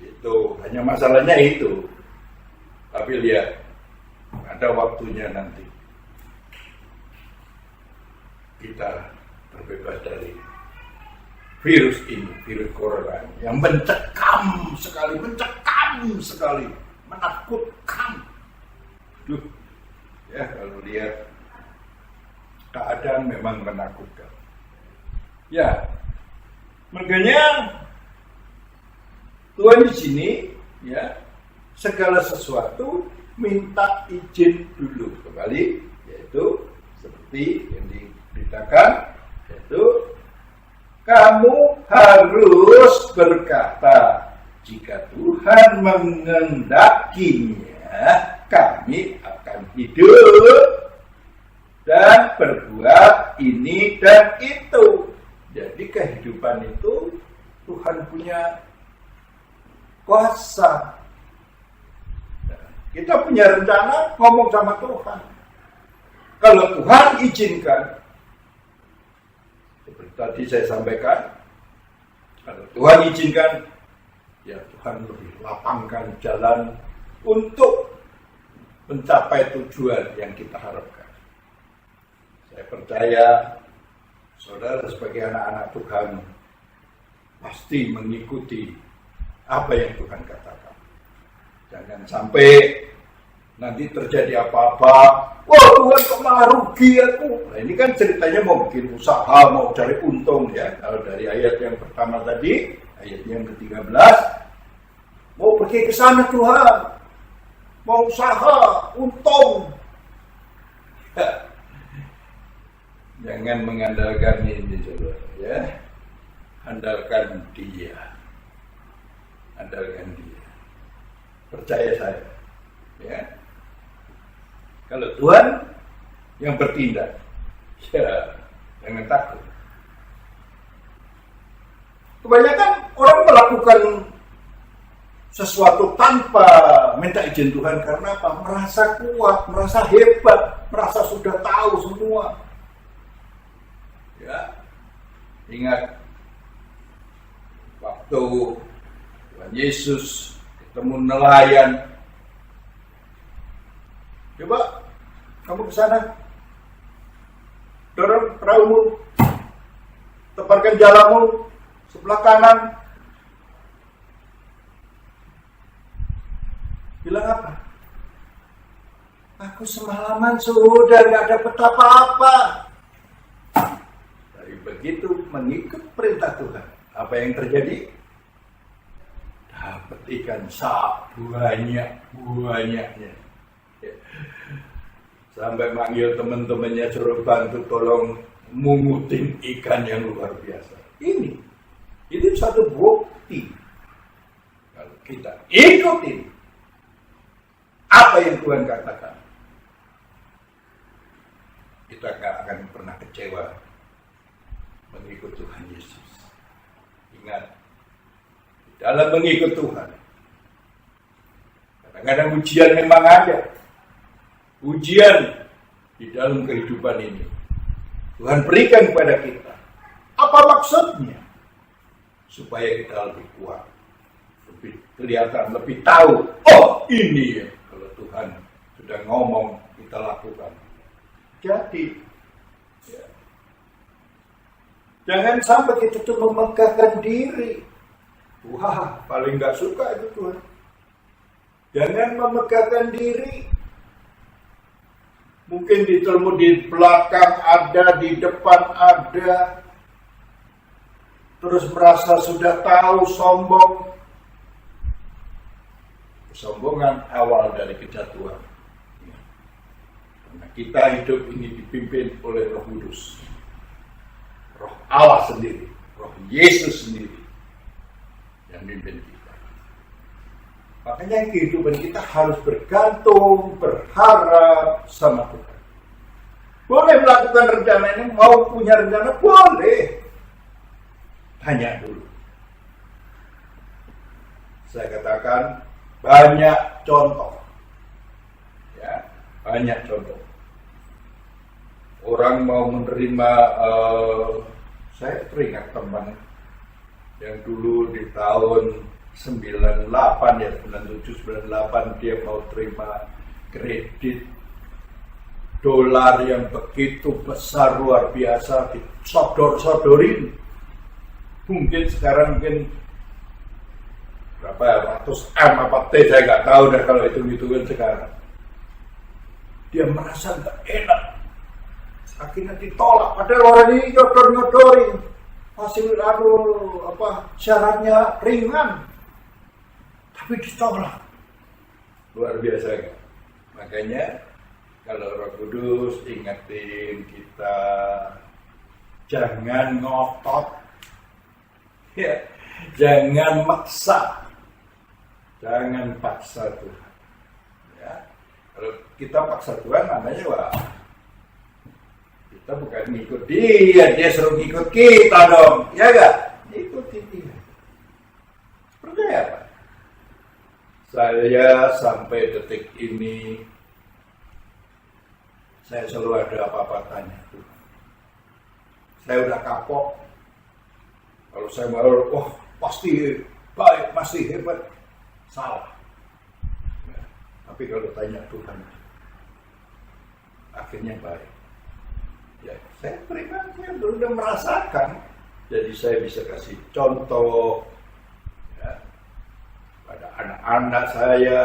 Itu hanya masalahnya itu. Tapi lihat, ada waktunya nanti kita terbebas dari virus ini, virus corona yang mencekam sekali, menakutkan. Ya, kalau lihat keadaan memang menakutkan. Ya, makanya Tuhan di sini, ya, segala sesuatu minta izin dulu. Kembali, yaitu seperti yang diberitakan, yaitu kamu harus berkata, jika Tuhan mengendakinya, kami akan hidup dan berbuat ini dan itu. Jadi kehidupan itu Tuhan punya kuasa. Kita punya rencana, ngomong sama Tuhan. Kalau Tuhan izinkan, tadi saya sampaikan, kalau Tuhan izinkan, ya Tuhan lebih lapangkan jalan untuk mencapai tujuan yang kita harapkan. Saya percaya saudara sebagai anak-anak Tuhan pasti mengikuti apa yang Tuhan katakan. Jangan sampai nanti terjadi apa-apa, wah Tuhan kok malah rugi aku. Nah ini kan ceritanya mau bikin usaha, mau cari untung ya. Kalau dari ayat yang pertama tadi, ayat yang ke-13, mau pergi ke sana Tuhan, mau usaha, untung. Ya. Jangan mengandalkan ini saudara ya. Andalkan Dia. Andalkan Dia. Percaya saya. Ya. Kalau Tuhan yang bertindak, ya jangan takut. Kebanyakan orang melakukan sesuatu tanpa minta izin Tuhan karena apa? Merasa kuat, merasa hebat, merasa sudah tahu semua. Ya, ingat waktu Tuhan Yesus ketemu nelayan. Coba kamu ke sana, dorong perahumu, tebarkan jalamu sebelah kanan. Bilang apa? Aku semalaman sudah gak dapat apa-apa. Dari begitu mengikut perintah Tuhan, apa yang terjadi? Dapat ikan banyak-banyaknya. Sampai manggil teman-temannya suruh bantu tolong mungutin ikan yang luar biasa. Ini satu bukti kalau kita ikutin apa yang Tuhan katakan, kita gak akan pernah kecewa mengikut Tuhan Yesus. Ingat, dalam mengikut Tuhan, kadang-kadang ujian memang ada. Ujian di dalam kehidupan ini Tuhan berikan kepada kita. Apa maksudnya? Supaya kita lebih kuat, lebih kelihatan, lebih tahu. Oh ini ya, kalau Tuhan sudah ngomong kita lakukan. Jadi ya, jangan sampai kita cuma memegahkan diri. Wah paling gak suka itu Tuhan. Jangan memegahkan diri. Mungkin di belakang ada, di depan ada. Terus merasa sudah tahu, sombong. Kesombongan awal dari kejatuhan. Karena kita hidup ini dipimpin oleh Roh Kudus. Roh Allah sendiri, Roh Yesus sendiri yang memimpin kita. Makanya kehidupan kita harus bergantung, berharap sama Tuhan. Boleh melakukan rencana ini, mau punya rencana, boleh. Tanya dulu. Saya katakan banyak contoh. Ya, banyak contoh. Orang mau menerima, saya teringat teman yang dulu di tahun 98 ya, 97, 98 dia mau terima kredit dolar yang begitu besar luar biasa, disodor-sodorin. Mungkin sekarang berapa ratus M apa T, saya nggak tahu dah kalau itu kan sekarang. Dia merasa nggak enak, akhirnya ditolak. Padahal orang ini nyodor-nyodorin, hasil syaratnya ringan. Tapi ditolak. Luar biasa kan? Makanya kalau Roh Kudus ingetin kita, jangan ngotot, ya, jangan maksa, jangan paksa Tuhan. Ya. Kalau kita paksa Tuhan namanya kita bukan ngikut dia suruh ngikut kita dong, ya gak? Ikuti dia. Percaya apa? Saya sampai detik ini, saya selalu ada apa-apa tanya Tuhan. Saya udah kapok, Kalau saya mau, wah pasti baik, pasti hebat, salah. Ya. Tapi kalau tanya Tuhan, akhirnya baik. Ya, saya pribadi sudah merasakan, jadi saya bisa kasih contoh ya, pada anak-anak saya,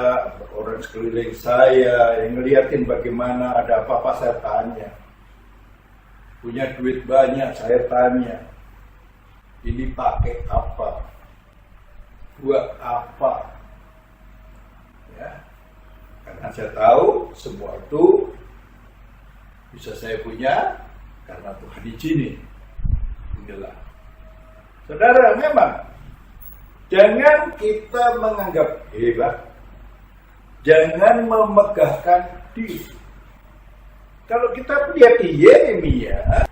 orang sekeliling saya yang ngeliatin bagaimana ada apa-apa saya tanya. Punya duit banyak saya tanya, ini pakai apa, buat apa, ya, karena saya tahu semua itu bisa saya punya karena Tuhan izinin. Inilah, saudara, memang jangan kita menganggap hebat, jangan memegahkan diri. Kalau kita lihat di Yeremia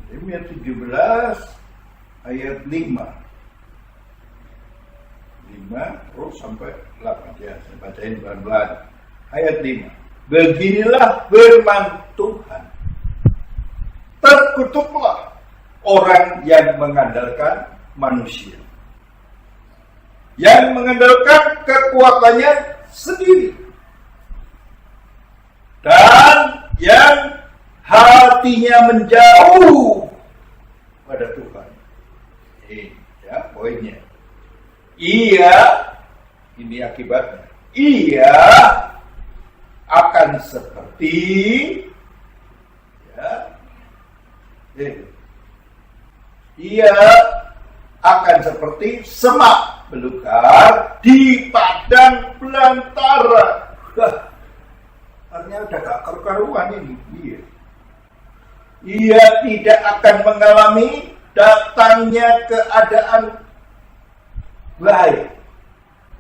17 ayat 5 terus sampai 8 ya, saya bacain pelan-pelan. Ayat 5. Beginilah firman Tuhan. Terkutuklah orang yang mengandalkan manusia, yang mengandalkan kekuatannya sendiri, dan yang hatinya menjauh pada Tuhan. Ini ya poinnya. Ini akibatnya. Ia akan seperti ya, ia akan seperti semak belukar di padang belantara. Artinya udah gak karu-karuan ini. Ia tidak akan mengalami datangnya keadaan baik.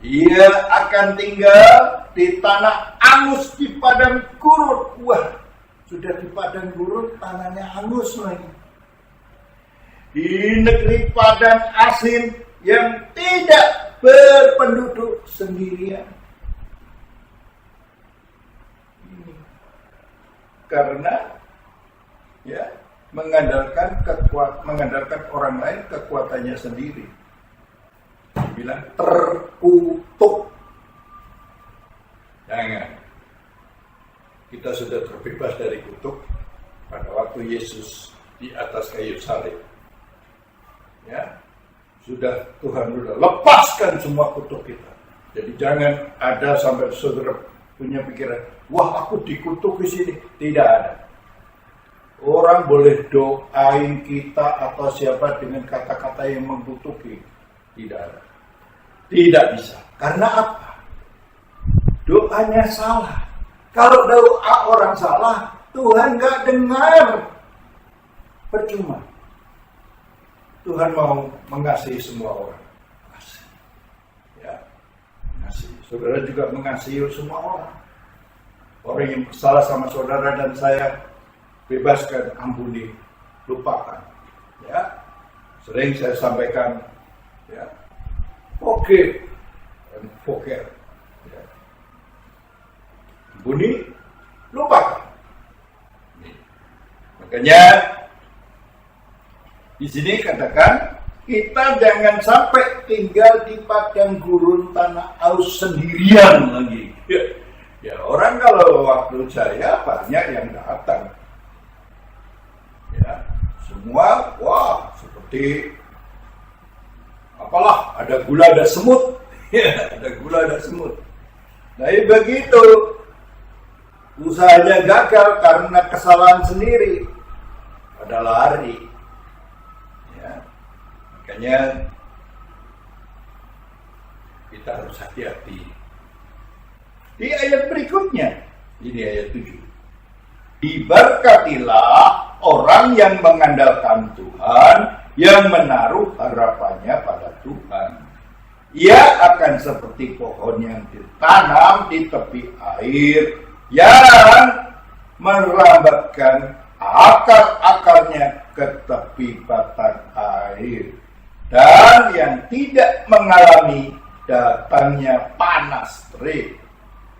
Ia akan tinggal di tanah angus di padang gurun. Wah, sudah di padang gurun, tanahnya angus lagi. Di negeri padang asin yang tidak berpenduduk sendirian. Karena ya mengandalkan orang lain kekuatannya sendiri. Bilang terkutuk. Jangan. Kita sudah terbebas dari kutuk pada waktu Yesus di atas kayu salib. Ya, sudah Tuhan sudah lepaskan semua kutuk kita. Jadi jangan ada sampai saudara punya pikiran, wah aku dikutuk di sini. Tidak ada. Orang boleh doain kita atau siapa dengan kata-kata yang membutuhkan. Tidak ada. Tidak bisa. Karena apa? Doanya salah. Kalau doa orang salah, Tuhan gak dengar. Percuma. Tuhan mau mengasihi semua orang. Ya, mengasihi. Saudara juga mengasihi semua orang. Orang yang salah sama saudara dan saya, bebaskan, ampuni, lupakan. Ya, sering saya sampaikan, ya, forgive and forget. Ya. Ampuni, lupakan. Makanya di sini katakan kita jangan sampai tinggal di padang gurun tanah aus sendirian lagi. Ya orang kalau waktu saya banyak yang datang. Ya, semua wah seperti apalah, ada gula ada semut. Ya, ada gula ada semut. Nah begitu usahanya gagal karena kesalahan sendiri, pada lari. Ya, makanya kita harus hati-hati. Di ayat berikutnya, ini ayat 7. Diberkatilah orang yang mengandalkan Tuhan, yang menaruh harapannya pada Tuhan. Ia akan seperti pohon yang ditanam di tepi air, yang merambatkan akar-akarnya ke tepi batang air, dan yang tidak mengalami datangnya panas terik,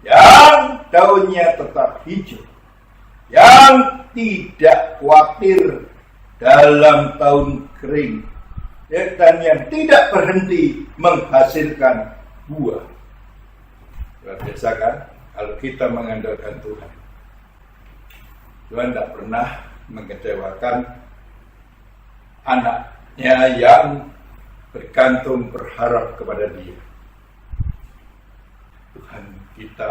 yang daunnya tetap hijau, yang tidak khawatir dalam tahun kering, ya, dan yang tidak berhenti menghasilkan buah. Luar biasa kan? Kalau kita mengandalkan Tuhan. Tuhan tidak pernah mengecewakan anaknya yang bergantung berharap kepada Dia. Tuhan kita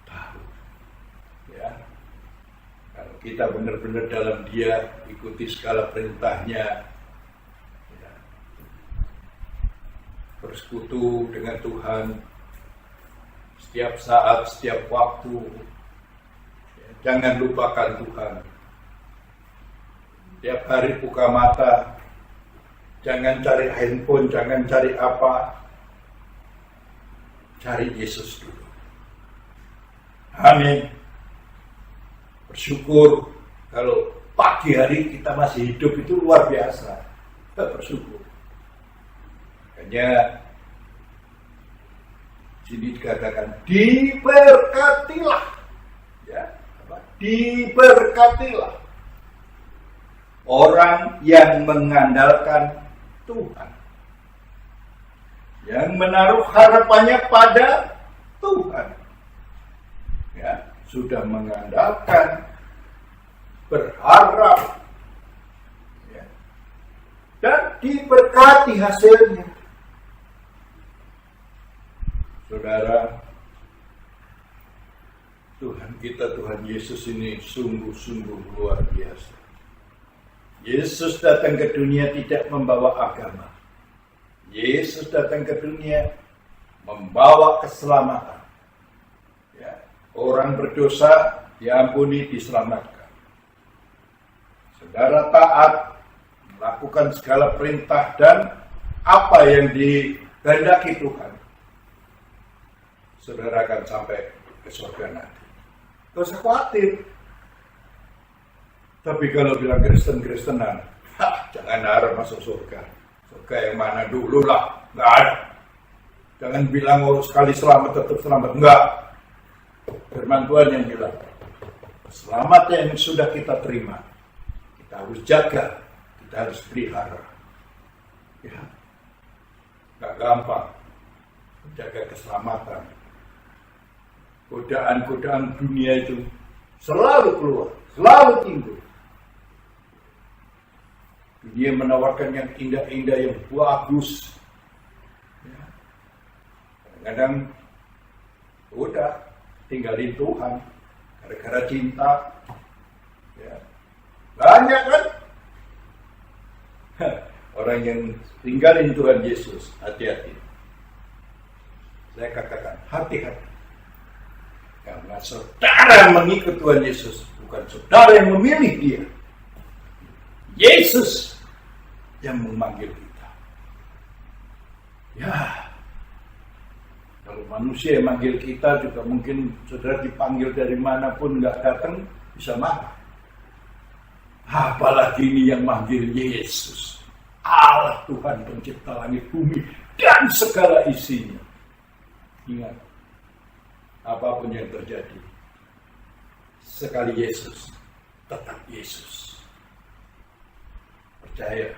tahu, ya, kalau kita benar-benar dalam Dia, ikuti segala perintahnya, ya, bersekutu dengan Tuhan setiap saat, setiap waktu, ya, jangan lupakan Tuhan. Tiap hari buka mata, jangan cari handphone, jangan cari apa, cari Yesus dulu. Amin. Bersyukur kalau pagi hari kita masih hidup, itu luar biasa. Kita bersyukur. Makanya sini dikatakan diberkatilah, ya, diberkatilah orang yang mengandalkan Tuhan, yang menaruh harapannya pada Tuhan, ya, sudah mengandalkan, berharap, ya, dan diberkati hasilnya. Saudara, Tuhan kita, Tuhan Yesus ini sungguh-sungguh luar biasa. Yesus datang ke dunia tidak membawa agama. Yesus datang ke dunia membawa keselamatan. Ya, orang berdosa diampuni, diselamatkan. Saudara taat, melakukan segala perintah dan apa yang dikehendaki Tuhan, saudara akan sampai ke surga nanti. Tidak usah khawatir. Tapi kalau bilang Kristen-Kristenan, jangan harap masuk surga. Surga yang mana dulu lah, nggak ada. Jangan bilang sekali selamat tetap selamat, enggak. Firman Tuhan yang bilang, selamat yang sudah kita terima, kita harus jaga, kita harus pelihara. Ya, nggak gampang menjaga keselamatan. Godaan-godaan dunia itu selalu keluar, selalu timbul. Dunia menawarkan yang indah-indah, yang bagus. Ya. Kadang-kadang udah tinggalin Tuhan gara-gara cinta. Ya. Banyak kan orang yang tinggalin Tuhan Yesus. Hati-hati. Saya katakan hati-hati. Karena saudara mengikut Tuhan Yesus, bukan saudara yang memilih Dia. Yesus yang memanggil kita. Ya, kalau manusia yang manggil kita juga mungkin saudara dipanggil dari manapun nggak datang bisa marah. Apalagi ini yang manggil Yesus, Allah Tuhan pencipta langit bumi dan segala isinya. Ingat, apapun yang terjadi, sekali Yesus, tetap Yesus. Percaya,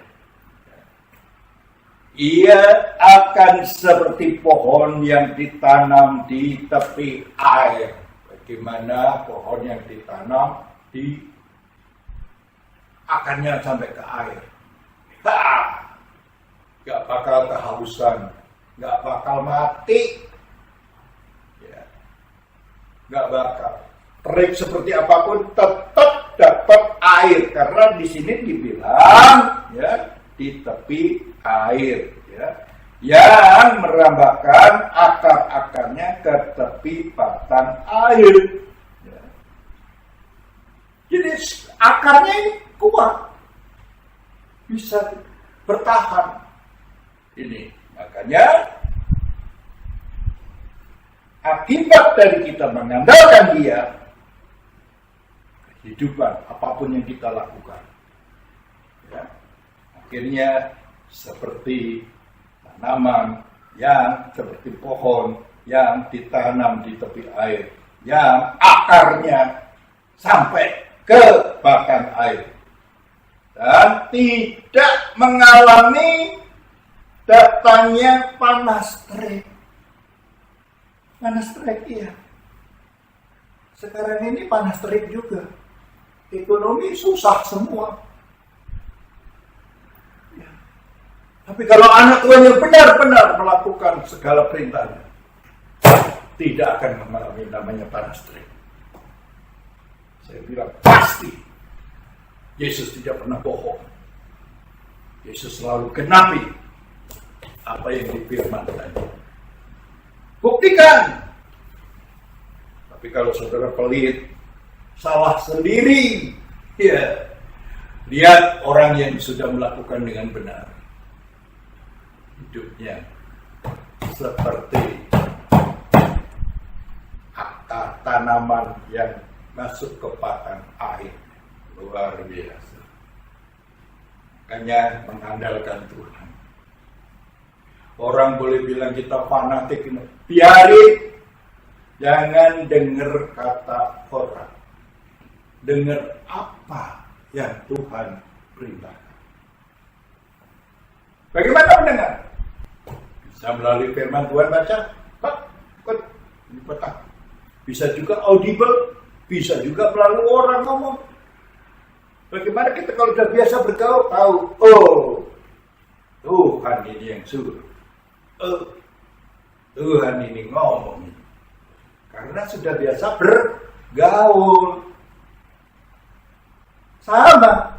ia akan seperti pohon yang ditanam di tepi air. Bagaimana pohon yang ditanam di akarnya sampai ke air? Gak bakal kehausan, gak bakal mati, ya. Gak bakal terik seperti apapun, tetap dapat air, karena di sini dibilang, ya, di tepi air, ya, yang merambahkan akar-akarnya ke tepi batang air. Ya. Jadi akarnya ini kuat, bisa bertahan. Ini makanya akibat dari kita mengandalkan Dia, kehidupan apapun yang kita lakukan, ya, akhirnya seperti tanaman yang seperti pohon yang ditanam di tepi air, yang akarnya sampai ke batang air. dan tidak mengalami datangnya panas terik. Panas terik, iya. Sekarang ini panas terik juga. Ekonomi susah semua. Ya. Tapi kalau anak Tuhan yang benar-benar melakukan segala perintahnya, tidak akan mengalami namanya panas terik. Saya bilang pasti. Yesus tidak pernah bohong. Yesus selalu genapi apa yang difirmankan. Buktikan. Tapi kalau saudara pelit, salah sendiri. Ya. Lihat orang yang sudah melakukan dengan benar. Hidupnya seperti akar tanaman yang masuk ke batang air. Luar biasa. Makanya mengandalkan Tuhan. Orang boleh bilang kita fanatik, biarin. Jangan dengar kata orang. Dengar apa yang Tuhan perintahkan. Bagaimana mendengar? Bisa melalui firman Tuhan baca, ini peta. Bisa juga audible, bisa juga melalui orang ngomong. Bagaimana kita kalau sudah biasa bergaul, tahu, oh, Tuhan ini yang suruh. Tuhan ini ngomong. Karena sudah biasa bergaul. Sama.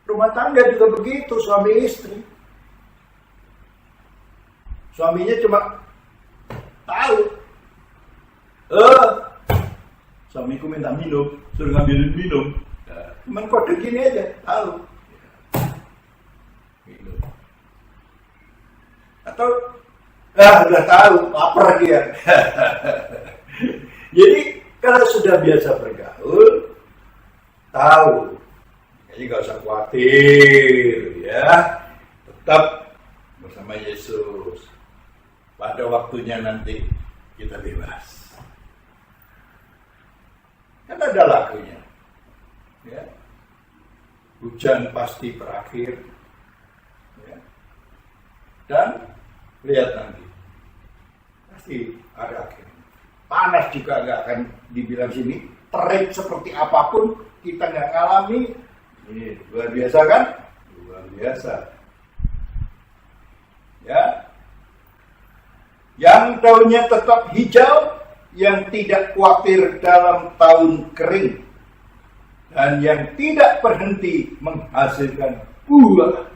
Rumah tangga juga begitu, suami istri. Suaminya cuma tahu. Suamiku minta minum, suruh ngambilin minum. Cuman kode gini aja, tahu. Minum. Atau udah tahu, lapar dia. Jadi kalau sudah biasa bergaul, tahu. Jadi gak usah khawatir, ya. Tetap bersama Yesus. Pada waktunya nanti kita bebas. Kan ada lagunya. Ya. Hujan pasti berakhir. Ya. Dan lihat nanti. Pasti ada akhir. Panas juga nggak akan dibilang sini. Terik seperti apapun kita nggak ngalami. Ini luar biasa kan? Luar biasa. Ya. Yang daunnya tetap hijau, yang tidak khawatir dalam tahun kering, dan yang tidak berhenti menghasilkan buah.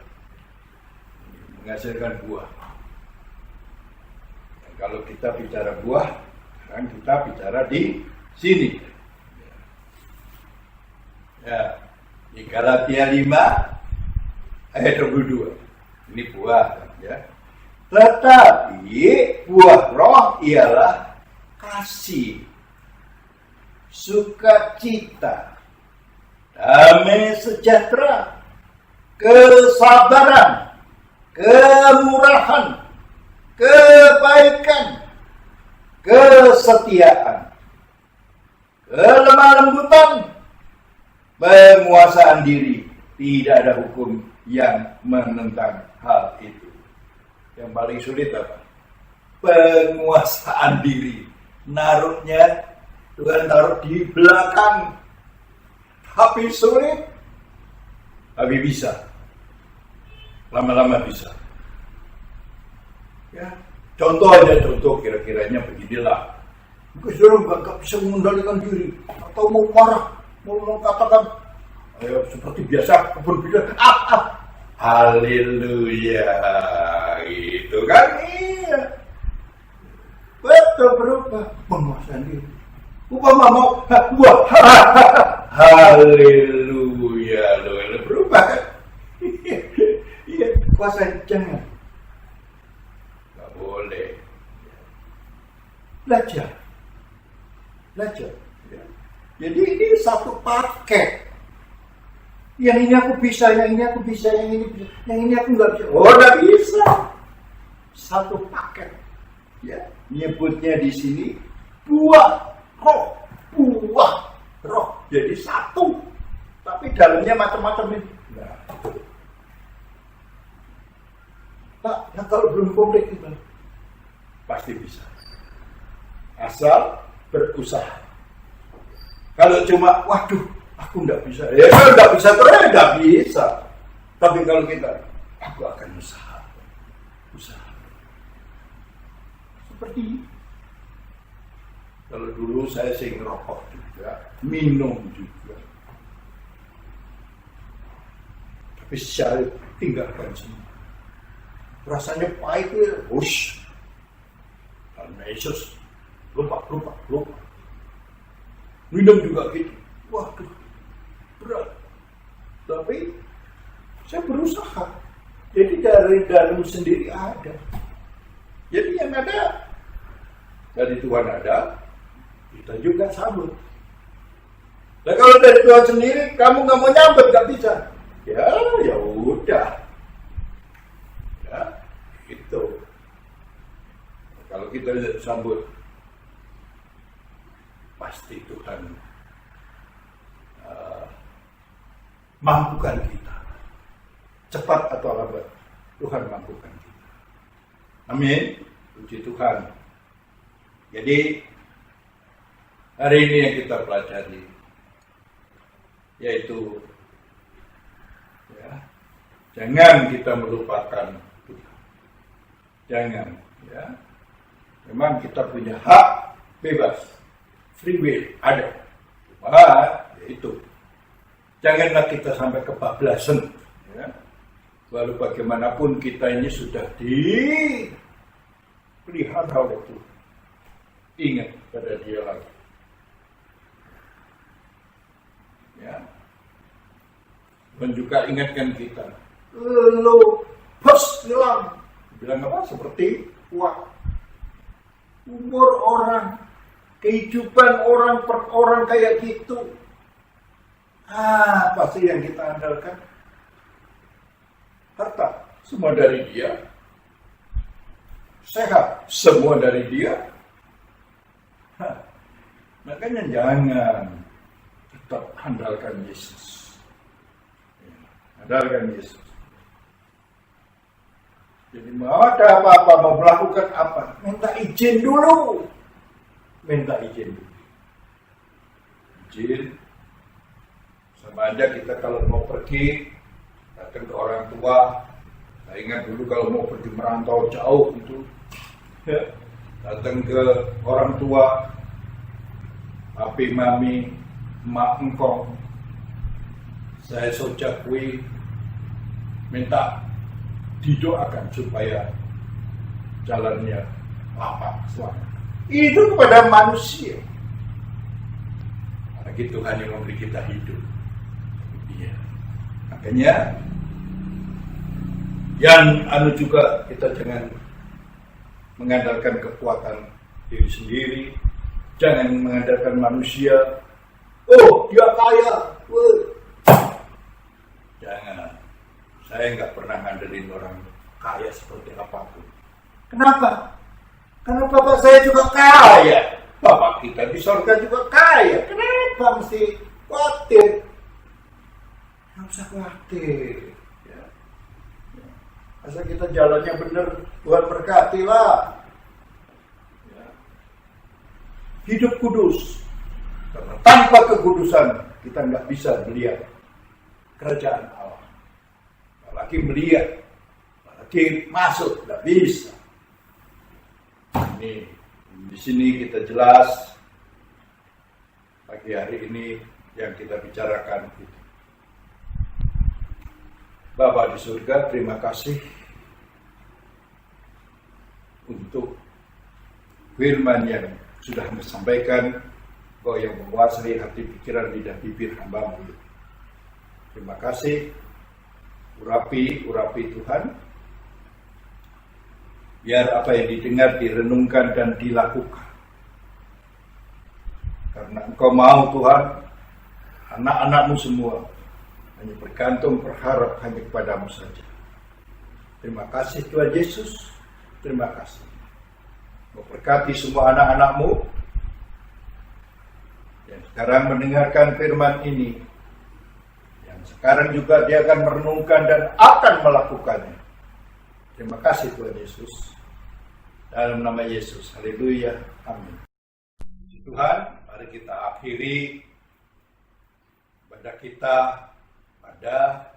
Menghasilkan buah. Dan kalau kita bicara buah, sekarang kita bicara di sini. Ya, di Galatia 5 ayat 22. Ini buah, ya. Tetapi buah roh ialah kasih, sukacita, damai sejahtera, kesabaran, kemurahan, kebaikan, kesetiaan, kelemah lembutan, penguasaan diri. Tidak ada hukum yang menentang hal itu. Yang paling sulit apa? Penguasaan diri. Naruhnya Tuhan taruh di belakang. Tapi sulit. Tapi bisa. Lama-lama bisa. Ya, contoh aja, contoh kira-kiranya beginilah. Saudara nggak bisa mengendalikan diri atau mau marah, mau mengatakan, ayo seperti biasa berbeda. Haleluya, itu kan iya. Betul berubah penguasaan diri. Upama mau buah, haleluya, lo berubah kan? Iya, kuasa jangan. Gak boleh. Belajar. Ya. Jadi ini satu paket. Yang ini aku bisa, yang ini aku bisa, yang ini aku nggak bisa. Oh, nggak bisa. Satu paket. Ya, nyebutnya di sini buah roh. Jadi satu. Tapi dalamnya macam-macam ini. Pak, nah kalau belum komplit gimana? Pasti bisa. Asal berusaha. Kalau cuma, waduh, aku nggak bisa. Ya kalau nggak bisa, terus nggak bisa. Tapi kalau kita, aku akan usaha. Seperti ini. Kalau dulu saya sering ngerokok juga, minum juga. Tapi saya tinggalkan semua. Rasanya pahit ya, wush. Karena Yesus, lupa. Minum juga gitu. Waduh, berat. Tapi saya berusaha. Jadi dari dalam sendiri ada. Jadi yang ada dari Tuhan ada, kita juga sambut. Dan kalau dari Tuhan sendiri, kamu nggak mau nyambut, nggak bisa. Ya udah. Ya, itu. Kalau kita sambut, pasti Tuhan mampukan kita. Cepat atau lambat, Tuhan mampukan kita. Amin. Puji Tuhan. Jadi hari ini yang kita pelajari yaitu jangan kita melupakan Tuhan. Jangan, ya. Memang kita punya hak bebas, free will ada. Itu. Janganlah kita sampai kebablasan, ya. Walau bagaimanapun kita ini sudah dipelihara oleh Tuhan. Ingat pada Dia lagi. Ya. Dan juga ingatkan kita. Lo pos hilang. Bilang apa? Seperti uang. Umur orang, kehidupan orang per orang kayak gitu. Apa sih yang kita andalkan? Harta, semua dari Dia. Sehat, semua dari Dia. Makanya jangan tetap andalkan Yesus. Andalkan Yesus. Jadi mau ada apa-apa, mau melakukan apa, minta izin dulu. Izin. Sama aja kita kalau mau pergi, datang ke orang tua. Saya ingat dulu kalau mau pergi merantau jauh itu, datang ke orang tua, papi, mami, emak, engkong, saya sojakui, minta didoakan supaya jalannya lapang selamat. Itu kepada manusia. Karena Tuhan yang memberi kita hidup. Iya. Makanya yang juga kita jangan mengandalkan kekuatan diri sendiri, jangan mengandalkan manusia. Oh, dia kaya. Jangan. Saya nggak pernah ngandelin orang kaya seperti apapun. Kenapa? Karena bapak saya juga kaya. Bapak kita di surga juga kaya. Kenapa mesti khawatir? Nggak usah khawatir. Ya. Asal kita jalannya benar, Tuhan berkati lah. Ya. Hidup kudus. Karena tanpa kekudusan kita nggak bisa melihat kerajaan Allah. Apalagi melihat, apalagi masuk, nggak bisa. Ini di sini kita jelas pagi hari ini yang kita bicarakan. Bapa di surga, terima kasih untuk firman yang sudah disampaikan, Kau yang menguasai hati pikiran lidah bibir hamba-Mu. Terima kasih. Urapi Tuhan, biar apa yang didengar, direnungkan dan dilakukan. Karena Engkau mau Tuhan, anak-anak-Mu semua hanya bergantung, berharap hanya kepada-Mu saja. Terima kasih Tuhan Yesus, terima kasih. Memberkati semua anak-anak-Mu yang sekarang mendengarkan firman ini. Sekarang juga dia akan merenungkan dan akan melakukannya. Terima kasih Tuhan Yesus. Dalam nama Yesus, haleluya, amin. Tuhan, mari kita akhiri ibadah kita pada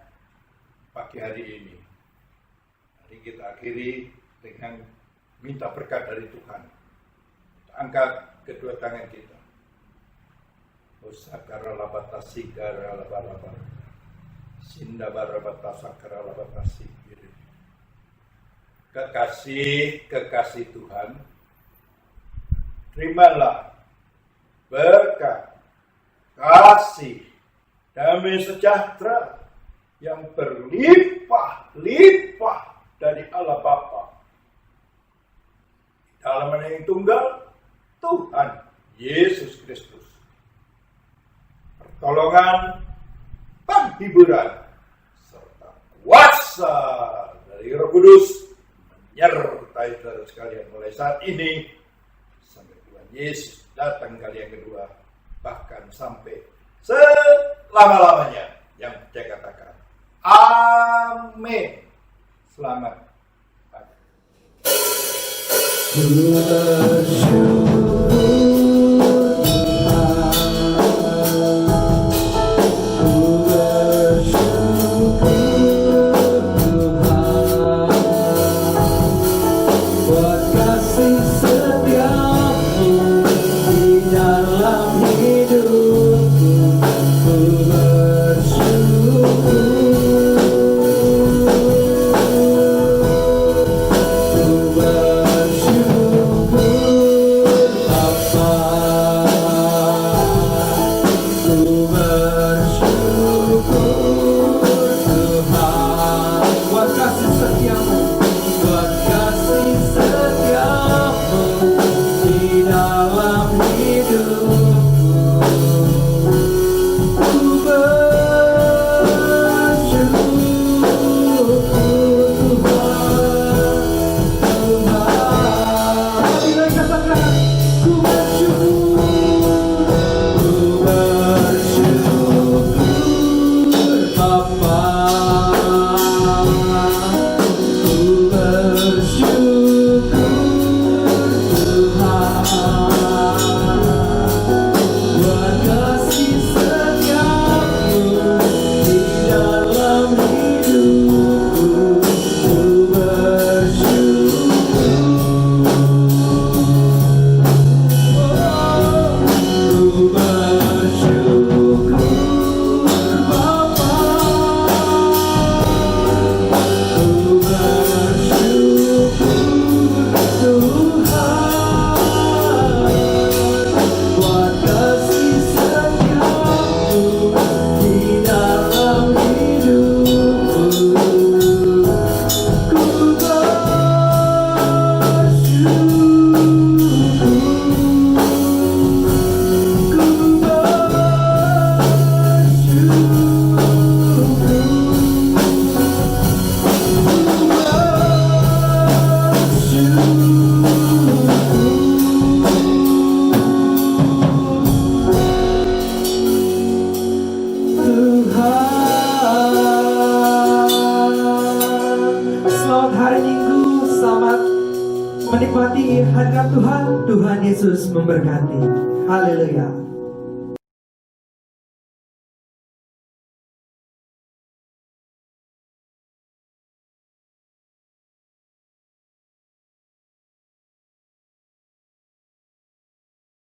pagi hari ini. Mari kita akhiri dengan minta berkat dari Tuhan. Kita angkat kedua tangan kita. Osakara labatasi gara labaraba. Sinda barabatasakara labatasi. Kekasih Tuhan, terimalah berkat, kasih, damai sejahtera yang berlimpah-limpah dari Allah Bapa. Dalam nama yang tunggal, Tuhan Yesus Kristus. Pertolongan, penghiburan, serta kuasa dari Roh Kudus menyertai saudara sekalian mulai saat ini sampai Tuhan Yesus datang kali yang kedua, bahkan sampai selama-lamanya. Yang saya katakan amin. Selamat pagi. Menikmati hadirat Tuhan. Tuhan Yesus memberkati. Haleluya.